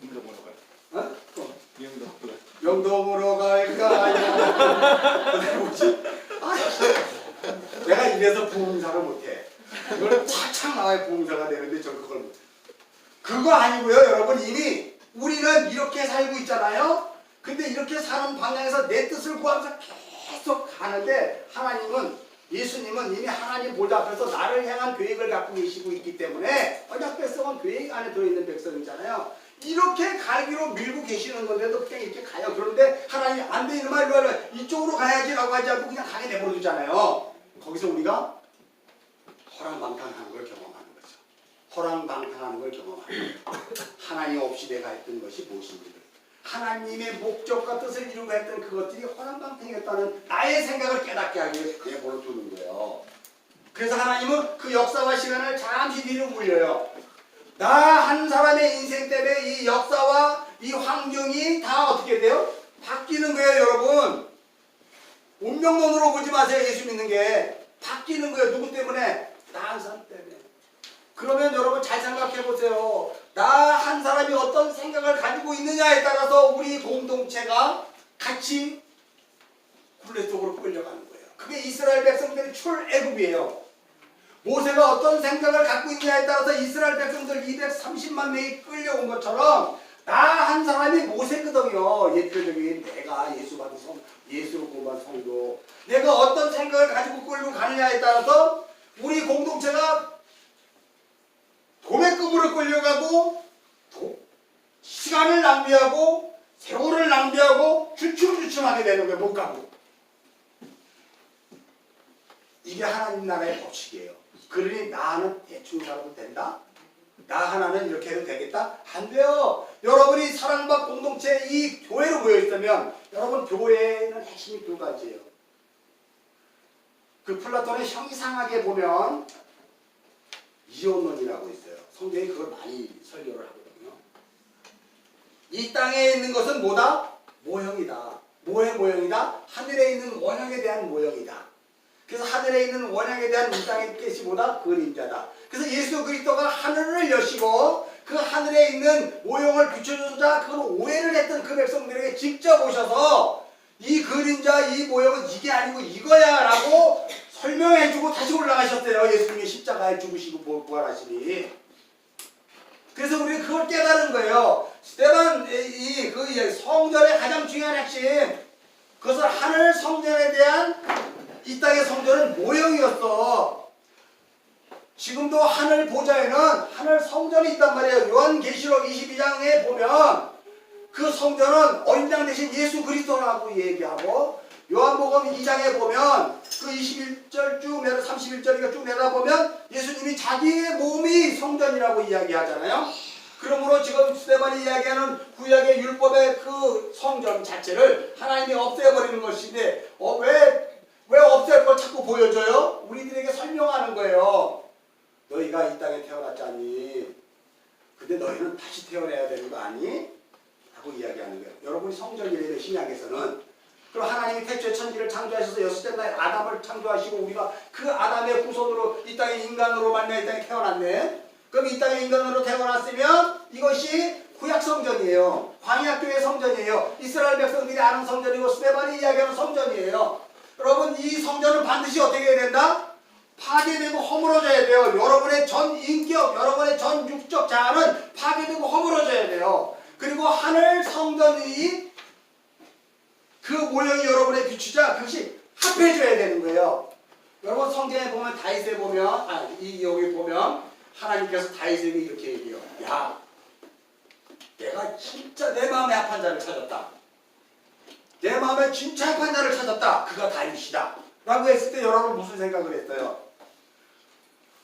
영동으로 어? 갈까? 영동으로 갈까요? 뭐지? 내가 이래서 부흥사를 못해. 이걸 착착 나와야 부흥사가 되는데 저 그걸 못해. 그거 아니고요 여러분. 이미 우리는 이렇게 살고 있잖아요. 근데 이렇게 사는 방향에서 내 뜻을 구하면서 계속 가는데 하나님은 예수님은 이미 하나님 보좌 앞에서 나를 향한 계획을 갖고 계시고 있기 때문에 언약 백성은 계획 안에 들어있는 백성이잖아요. 이렇게 가기로 밀고 계시는 건데도 그냥 이렇게 가요. 그런데 하나님이 안 돼 이놈아 일로 와 이쪽으로 가야지 라고 하지 않고 그냥 가게 내버려두잖아요. 거기서 우리가 허랑방탕하는 걸 경험하는 거죠. 허랑방탕하는 걸 경험하는 거죠. 하나님 없이 내가 했던 것이 무엇인지 하나님의 목적과 뜻을 이루고 했던 그것들이 허랑방탕이었다는 나의 생각을 깨닫게 하기 위해서 내버려 두는 거예요. 그래서 하나님은 그 역사와 시간을 잠시 뒤로 물려요. 나 한 사람의 인생 때문에 이 역사와 이 환경이 다 어떻게 돼요? 바뀌는 거예요 여러분. 운명론으로 보지 마세요. 예수 믿는 게 바뀌는 거예요. 누구 때문에? 나 한 사람 때문에. 그러면 여러분 잘 생각해 보세요. 나 한 사람이 어떤 생각을 가지고 있느냐에 따라서 우리 공동체가 같이 굴레 속으로 끌려가는 거예요. 그게 이스라엘 백성들의 출애굽이에요. 모세가 어떤 생각을 갖고 있느냐에 따라서 이스라엘 백성들 230만 명이 끌려온 것처럼 나 한 사람이 모세거든요. 예표적인 내가 예수 받은 예수로 구원받은 성도. 내가 어떤 생각을 가지고 끌고 가느냐에 따라서 우리 공동체가 도매급으로 끌려가고 시간을 낭비하고 세월을 낭비하고 주춤주춤하게 되는 거예요. 못 가고. 이게 하나님 나라의 법칙이에요. 그러니 나는 대충 살아도 된다? 나 하나는 이렇게 해도 되겠다? 안 돼요. 여러분이 사랑과 공동체 이 교회로 모여있으면 여러분 교회는 핵심이 두 가지예요. 그 플라톤의 형이상하게 보면 이혼론이라고 있어요. 성경이 그걸 많이 설교를 하거든요. 이 땅에 있는 것은 뭐다? 모형이다. 뭐의 모형이다? 하늘에 있는 원형에 대한 모형이다. 그래서 하늘에 있는 원형에 대한 이 땅의 뜻이 뭐다? 그림자다. 그래서 예수 그리스도가 하늘을 여시고 그 하늘에 있는 모형을 비춰주자 그걸 오해를 했던 그 백성들에게 직접 오셔서 이 그림자 이 모형은 이게 아니고 이거야 라고 설명해주고 다시 올라가셨대요. 예수님이 십자가에 죽으시고 부활하시니. 그래서 우리는 그걸 깨달은 거예요. 스테반 그 성전의 가장 중요한 핵심, 그것은 하늘 성전에 대한 이 땅의 성전은 모형이었어. 지금도 하늘 보좌에는 하늘 성전이 있단 말이에요. 요한계시록 22장에 보면 그 성전은 어린 양 대신 예수 그리스도라고 얘기하고, 요한복음 2장에 보면 그 21절 쭉 내려 31절이가 쭉 내다보면 예수님이 자기의 몸이 성전이라고 이야기하잖아요. 그러므로 지금 스테반이 이야기하는 구약의 율법의 그 성전 자체를 하나님이 없애버리는 것인데 왜 없앨 걸 자꾸 보여줘요? 우리들에게 설명하는 거예요. 너희가 이 땅에 태어났지 않니? 근데 너희는 다시 태어나야 되는 거 아니? 하고 이야기하는 거예요. 여러분이 성전이래요. 신약에서는. 그럼 하나님이 태초에 천지를 창조하셔서 여섯째 날 아담을 창조하시고 우리가 그 아담의 후손으로 이 땅에 인간으로 만나 이 땅에 태어났네. 그럼 이 땅에 인간으로 태어났으면 이것이 구약 성전이에요. 광야교회 성전이에요. 이스라엘 백성들이 아는 성전이고 스테반이 이야기하는 성전이에요. 여러분 이 성전은 반드시 어떻게 해야 된다? 파괴되고 허물어져야 돼요. 여러분의 전 인격, 여러분의 전 육적 자아는 파괴되고 허물어져야 돼요. 그리고 하늘 성전이 그 모형이 여러분의 비추자 그것이 합해져야 되는 거예요. 여러분 성경에 보면 다윗에 보면 여기 보면 하나님께서 다윗에게 이렇게 얘기해요. 야, 내가 진짜 내 마음에 합한 자를 찾았다. 내 마음에 진짜 합한 자를 찾았다. 그가 다윗이다. 라고 했을 때 여러분 무슨 생각을 했어요?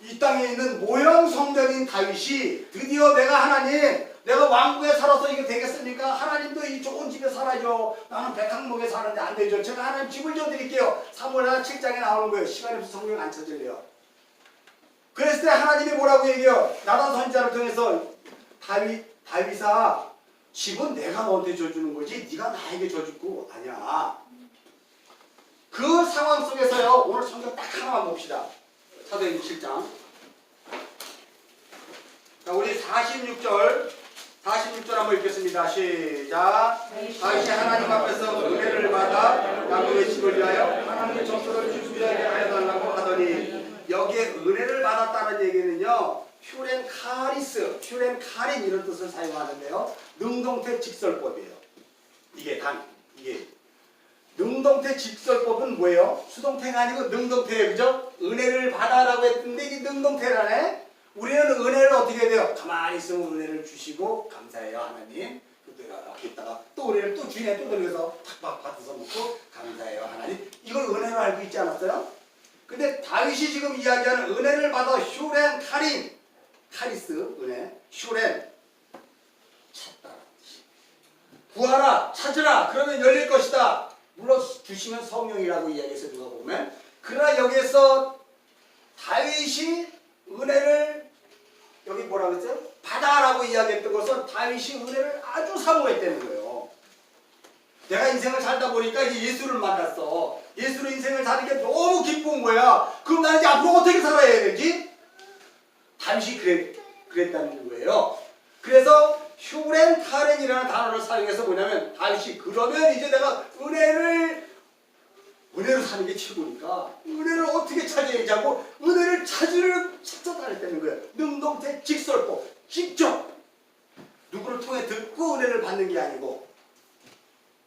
이 땅에 있는 모형 성전인 다윗이 드디어 내가 왕국에 살아서 이게 되겠습니까? 하나님도 이 좋은 집에 살아죠. 나는 백항목에 사는데 안 되죠. 제가 하나님 집을 줘드릴게요. 사무엘하 7장에 나오는 거예요. 시간이 없어서 성경 안 찾을래요. 그랬을 때 하나님이 뭐라고 얘기해요? 나단 선지자를 통해서 다윗아, 집은 내가 너한테 줘주는 거지 네가 나에게 줘줄 거 아니야. 그 상황 속에서요. 오늘 성경 딱 하나만 봅시다. 사도행전 7장. 자, 우리 46절 한번 읽겠습니다. 시작. 다윗이 하나님 앞에서 은혜를 받아 야곱의 집을 위하여 하나님의 족속을 주수하게 하여달라고 하더니, 여기에 은혜를 받았다는 얘기는요, 퓨렌카린 이런 뜻을 사용하는데요, 능동태 직설법이에요. 이게 능동태 직설법은 뭐예요? 수동태가 아니고 능동태예요. 그죠? 은혜를 받아라고 했는데 이게 능동태라네. 우리는 은혜를 어떻게 해야 돼요? 가만히 있으면 은혜를 주시고 감사해요 하나님. 이렇게 있다가 또 은혜를 또 주인에 또 들어서 탁 받아서 먹고 감사해요 하나님. 이걸 은혜로 알고 있지 않았어요? 근데 다윗이 지금 이야기하는 은혜를 받아 카리스 은혜, 찾다. 구하라, 찾으라. 그러면 열릴 것이다. 물론 주시면 성령이라고 이야기해서 누가 보면. 그러나 여기에서 다윗이 은혜를 여기 뭐라고 했어요? 받아라고 이야기했던 것은 다윗이 은혜를 아주 사모했다는 거예요. 내가 인생을 살다 보니까 이제 예수를 만났어. 예수로 인생을 사는 게 너무 기쁜 거야. 그럼 나는 이제 앞으로 어떻게 살아야 되지? 다윗이 그랬다는 거예요. 그래서 퓨렌카렌이라는 단어를 사용해서 뭐냐면 다윗이 그러면 이제 내가 은혜로 사는 게 최고니까 은혜를 어떻게 찾아야지 하고 은혜를 찾아 다녔다는 거예요. 능동태 직설법, 직접 누구를 통해 듣고 받는 게 아니고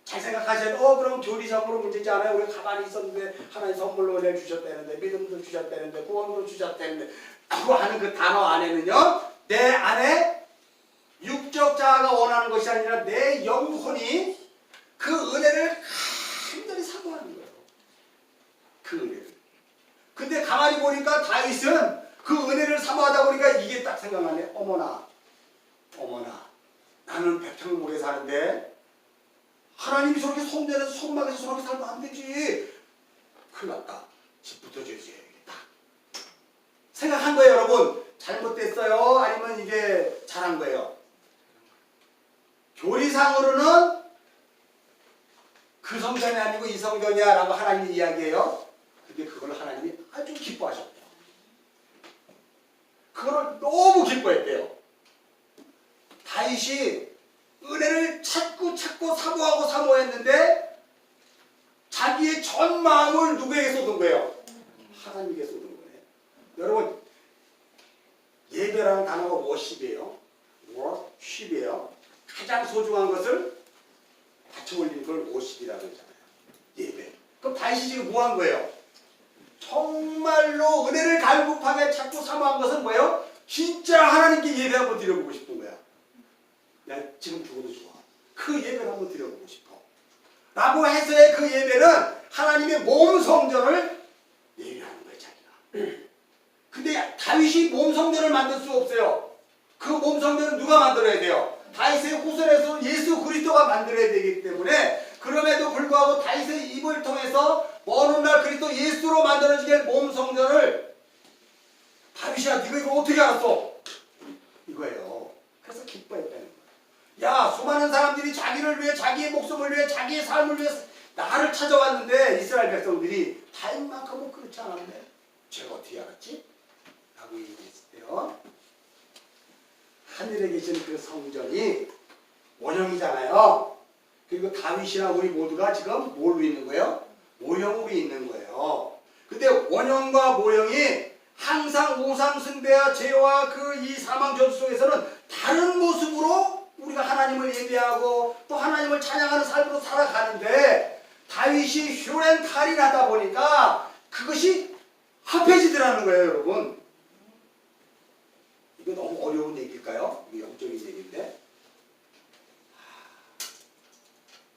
잘 생각하셔야 돼. 그럼 교리적으로 문제지 않아요. 우리 가만히 있었는데 하나님 선물로 은혜를 주셨다는데 믿음도 주셨다는데 구원도 주셨다는데 그거 하는 그 단어 안에는요. 내 안에 육적 자아가 원하는 것이 아니라 내 영혼이 그 은혜를 간절히 사모하는 거예요. 그 은혜를. 근데 가만히 보니까 다윗은 그 은혜를 사모하다 보니까 이게 딱 생각나네. 어머나 나는 백향목에 사는데 하나님이 저렇게 성전에서 성막에서 저렇게 살면 안 되지. 큰일 났다. 집부터 지어야겠다. 생각한 거예요, 여러분. 잘못됐어요? 아니면 이게 잘한 거예요? 교리상으로는 그 성전이 아니고 이 성전이야 라고 하나님이 이야기해요. 근데 그걸 하나님이 아주 기뻐하셨대요. 그거를 너무 기뻐했대요. 다윗이 은혜를 찾고 사모했는데 자기의 전 마음을 누구에게 쏟은 거예요? 하나님께 쏟은 거예요. 여러분 예배라는 단어가 워십이에요. 워십이에요. 가장 소중한 것을 바쳐 올리는 걸 워십이라고 하잖아요. 예배. 그럼 다윗이 지금 뭐 한 거예요? 정말로 은혜를 갈급하게 찾고 사모한 것은 뭐예요? 진짜 하나님께 예배 한번 드려보고 싶은 거야. 야, 지금 죽어도 좋아. 그 예배를 한번 드려보고 싶어. 라고 해서의 그 예배는 하나님의 몸 성전을 예배하는 거예요, 자기가. 근데 다윗이 몸 성전을 만들 수 없어요. 그 몸 성전은 누가 만들어야 돼요? 다윗의 후손에서 예수 그리스도가 만들어야 되기 때문에 그럼에도 불구하고 다윗의 입을 통해서 먼 훗날 그리스도 예수로 만들어지게 몸 성전을 다윗이야, 네가 이거 어떻게 알았어? 이거예요. 그래서 기뻐했다는 거예요. 야, 수많은 사람들이 자기를 위해, 자기의 목숨을 위해, 자기의 삶을 위해 나를 찾아왔는데 이스라엘 백성들이 다윗만큼은 그렇지 않았네. 제가 어떻게 알았지? 라고 얘기했을 때요. 하늘에 계신 그 성전이 원형이잖아요. 그리고 다윗이나 우리 모두가 지금 뭘로 있는 거예요? 모형으로 있는 거예요. 근데 원형과 모형이 항상 우상 숭배와 죄와 그 이 사망 저주 속에서는 다른 모습으로 우리가 하나님을 예배하고 또 하나님을 찬양하는 삶으로 살아가는데 다윗이 휴렌탈이하다 보니까 그것이 합해지더라는 거예요, 여러분. 이거 너무 어려운 얘기일까요? 이게 영적인 얘기인데.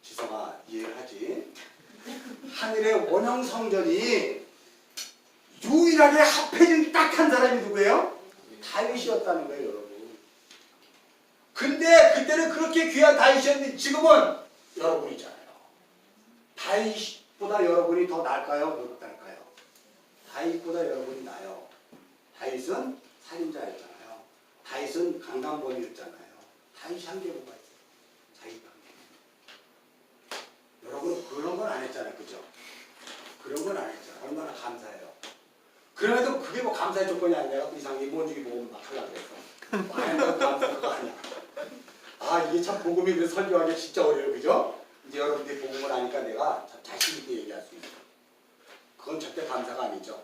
지성아, 이해를 하지? 하늘의 원형 성전이 유일하게 합해진 딱 한 사람이 누구예요? 다윗이었다는 거예요, 여러분. 근데 그때는 그렇게 귀한 다윗이었는데 지금은 여러분이잖아요. 다윗보다 여러분이 더 나을까요? 못 나을까요? 다윗보다 여러분이 나아요. 다윗은 살인자였잖아요. 다윗은 강간범이었잖아요. 다윗이 한 게 뭐가 있어요? 자기 관계. 여러분 그런 건 안 했잖아요. 그죠? 그런 건 안 했잖아요. 얼마나 감사해요. 그래도 그게 뭐 감사의 조건이 아니라 이상하게 뭔지 보면 막 하려고 그랬어. 아니, 감사 그거 아니야. 아, 이게 참 복음이 그래서 설교하기 진짜 어려워요. 그죠? 이제 여러분들이 복음을 아니까 내가 자신 있게 얘기할 수 있어. 그건 절대 감사가 아니죠.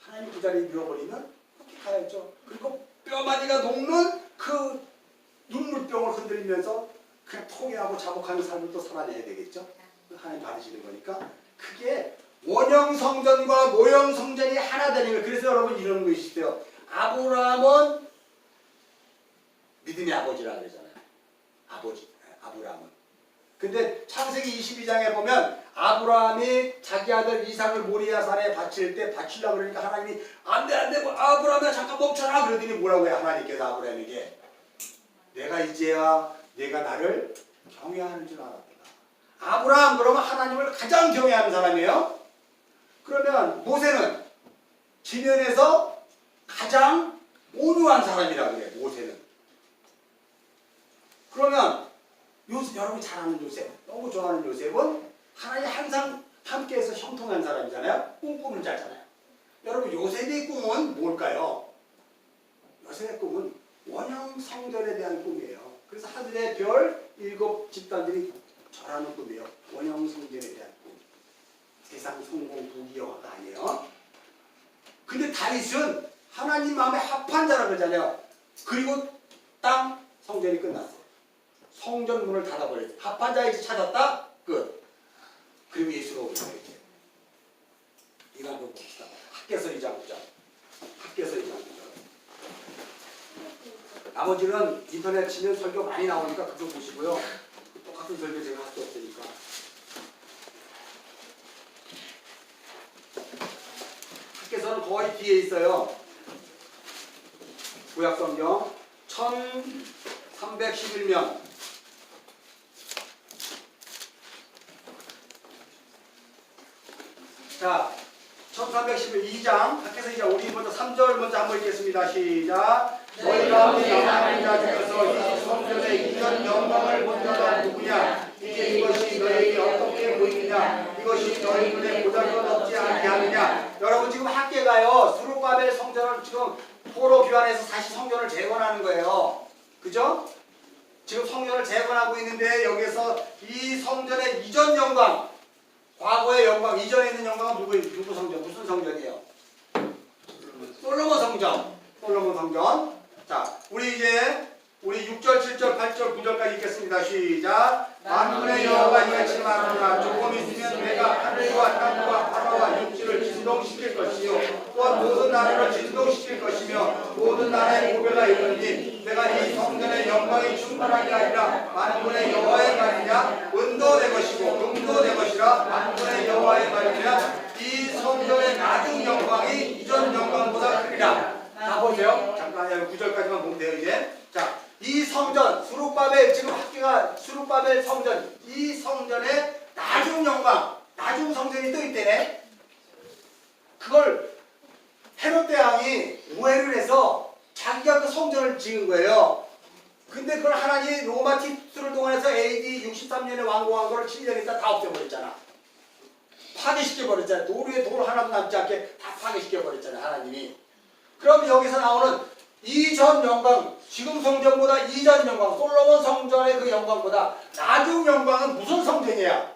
하나님 그 자리에 밀어버리면 그렇게 가야죠. 그리고 뼈마디가 녹는 그 눈물병을 흔들면서 그냥 통회하고 자복하는 삶을 또 살아내야 되겠죠. 하나님 받으시는 거니까 그게 원형 성전과 모형 성전이 하나 되는 거예요. 그래서 여러분 이런 거 있으세요. 아브라함은 믿음의 아버지라고 그러잖아요. 아버지, 아브라함은. 근데 창세기 22장에 보면 아브라함이 자기 아들 이삭을 모리아산에 바칠 때 바치려고 그러니까 하나님이 안돼 아브라함아 잠깐 멈춰라 그러더니 뭐라고 해요? 하나님께서 아브라함에게 내가 이제야 내가 나를 경외하는 줄 알았구나. 아브라함 그러면 하나님을 가장 경외하는 사람이에요. 그러면 모세는 지면에서 가장 온유한 사람이라고 해요. 모세는. 그러면 요셉, 여러분이 잘 아는 요셉, 너무 좋아하는 요셉은 하나님 항상 함께해서 형통한 사람이잖아요. 꿈을 잘 잖아요. 여러분 요셉의 꿈은 뭘까요? 요셉의 꿈은 원형 성전에 대한 꿈이에요. 그래서 하늘의 별 7 집단들이 절하는 꿈이에요. 원형 성전에 대한 꿈. 세상 성공 부귀영화가 아니에요. 근데 다윗은 하나님 마음에 합한 자라고 그러잖아요. 그리고 땅 성전이 끝났어요. 성전 문을 닫아버렸어요. 합한 자 이제 찾았다. 끝. 그리고 예수가 오는 거예요. 이제. 이거 한번 봅시다. 학개서 2장 9장. 학개서 2장 9장. 나머지는 인터넷 치면 설교 많이 나오니까 그거 보시고요. 똑같은 설교 제가 할 수 없으니까. 학개서는 거의 뒤에 있어요. 구약성경 1311면 자 1312장 학개서 2장 우리 먼저 3절 먼저 한번 읽겠습니다. 시작. 너희 가운데 남은 자 중에서 이 성전의 이전 영광을 본 자가 누구냐? 이제 이것이 너희에게 어떻게 보이느냐? 이것이 너희 눈에 보잘것없지 않게 하느냐? 여러분 지금 학개가요 스룹바벨 성전을 지금 포로 교환해서 다시 성전을 재건하는 거예요. 그죠? 지금 성전을 재건하고 있는데 여기서 이 성전의 이전 영광, 과거의 영광, 이전에 있는 영광은 누구 성전? 무슨 성전이에요? 솔로몬 성전. 솔로몬 성전. 자, 우리 이제 우리 6절, 7절, 8절, 9절까지 읽겠습니다. 시작. 만군의 여호와가 이같이 말하노라. 조금 있으면 내가 하늘과 땅과 바다와 육지를 진동시킬 것이요 또한 모든 나라를 진동시킬 것이며 모든 나라의 고개가 이르니 내가 이 성전의 영광이 충만한 게 아니라 만군의 여호와의 말이냐 은도 내 것이고 금도 내 것이라 만군의 여호와의 말이냐 이 성전의 나중 영광이 이전 영광보다 크리라. 다 보세요. 잠깐 9절까지만 보면 돼요. 이제 자, 이 성전 스룹바벨 지금 학교가 스룹바벨 성전 이 성전의 나중 영광 나중 성전이 또 있대네. 그걸 헤롯 대왕이 오해를 해서 자기가 그 성전을 지은 거예요. 근데 그걸 하나님이 로마 티투스를 동원해서 AD 63년에 완공한 걸 7년 있다 다 없애버렸잖아. 파괴시켜버렸잖아. 돌 위에 돌 하나도 남지 않게 다 파괴시켜버렸잖아 하나님이. 그럼 여기서 나오는 이전 영광, 지금 성전보다 이전 영광, 솔로몬 성전의 그 영광보다 나중 영광은 무슨 성전이야?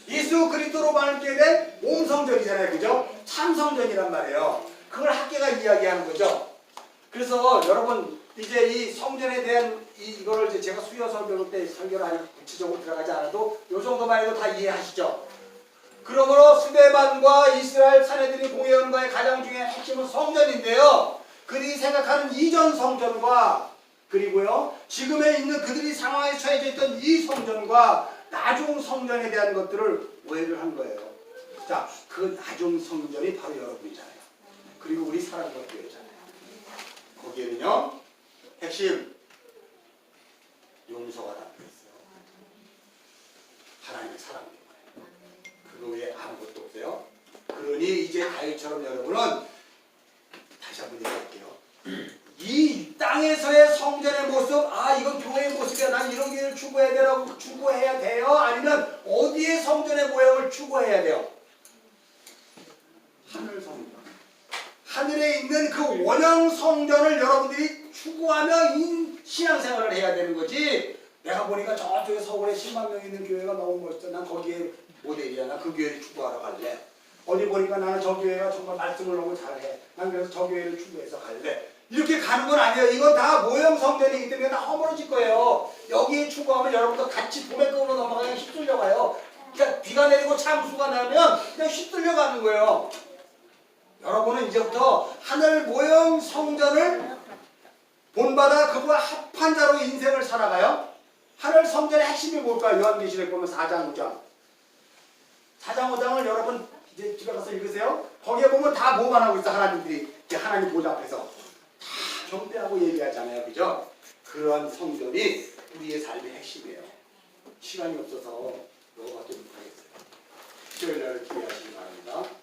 예수 그리스도로 말게 된 몸 성전이잖아요. 그죠? 참 성전이란 말이에요. 그걸 학계가 이야기하는 거죠. 그래서 여러분 이제 이 성전에 대한 이거를 이제 제가 수요 설교 때 설교를 아주 구체적으로 들어가지 않아도 요 정도만 해도 다 이해하시죠? 그러므로 스데반과 이스라엘 사내들이 공회한 거의 가장 중요한 핵심은 성전인데요. 그들이 생각하는 이전 성전과 그리고요 지금에 있는 그들이 상황에 처해져 있던 이 성전과 나중 성전에 대한 것들을 오해를 한 거예요. 자, 그 나중 성전이 바로 여러분이잖아요. 그리고 우리 사랑과 교회잖아요. 거기에는요 핵심 용서가 담겨 있어요. 하나님의 사랑인 거예요. 그거 외에 아무것도 없어요. 그러니 이제 다윗처럼 여러분은 다시 한번 얘기할게요. 이 땅에서의 성전의 모습, 아 이건 교회의 모습이야. 난 이런 교회를 추구해야 돼요. 아니면 어디의 성전의 모형을 추구해야 돼요? 하늘 성전. 하늘에 있는 그 원형 성전을 여러분들이 추구하며 신앙생활을 해야 되는 거지. 내가 보니까 저쪽에 서울에 10만 명 있는 교회가 너무 멋있어. 난 거기에 모델이야. 난 그 교회를 추구하러 갈래. 어디 보니까 나는 저 교회가 정말 말씀을 너무 잘해. 난 그래서 저 교회를 추구해서 갈래. 이렇게 가는 건 아니에요. 이건 다 모형 성전이기 때문에 다 허물어질 거예요. 여기에 추구하면 여러분도 같이 도매급으로 넘어가면 휩쓸려 가요. 그러니까 비가 내리고 참수가 나면 그냥 휩쓸려 가는 거예요. 여러분은 이제부터 하늘 모형 성전을 본받아 그와 합한 자로 인생을 살아가요. 하늘 성전의 핵심이 뭘까요? 요한계시록 보면 4장 5장. 4장 5장을 여러분 이제 집에 가서 읽으세요. 거기에 보면 다 뭐만 하고 있어. 하나님들이 하나님 보좌 앞에서 다 경배하고 얘기하잖아요. 그죠? 그러한 성전이 우리의 삶의 핵심이에요. 시간이 없어서 넘어가지 못하겠어요. 수요일 날 기대하시기 바랍니다.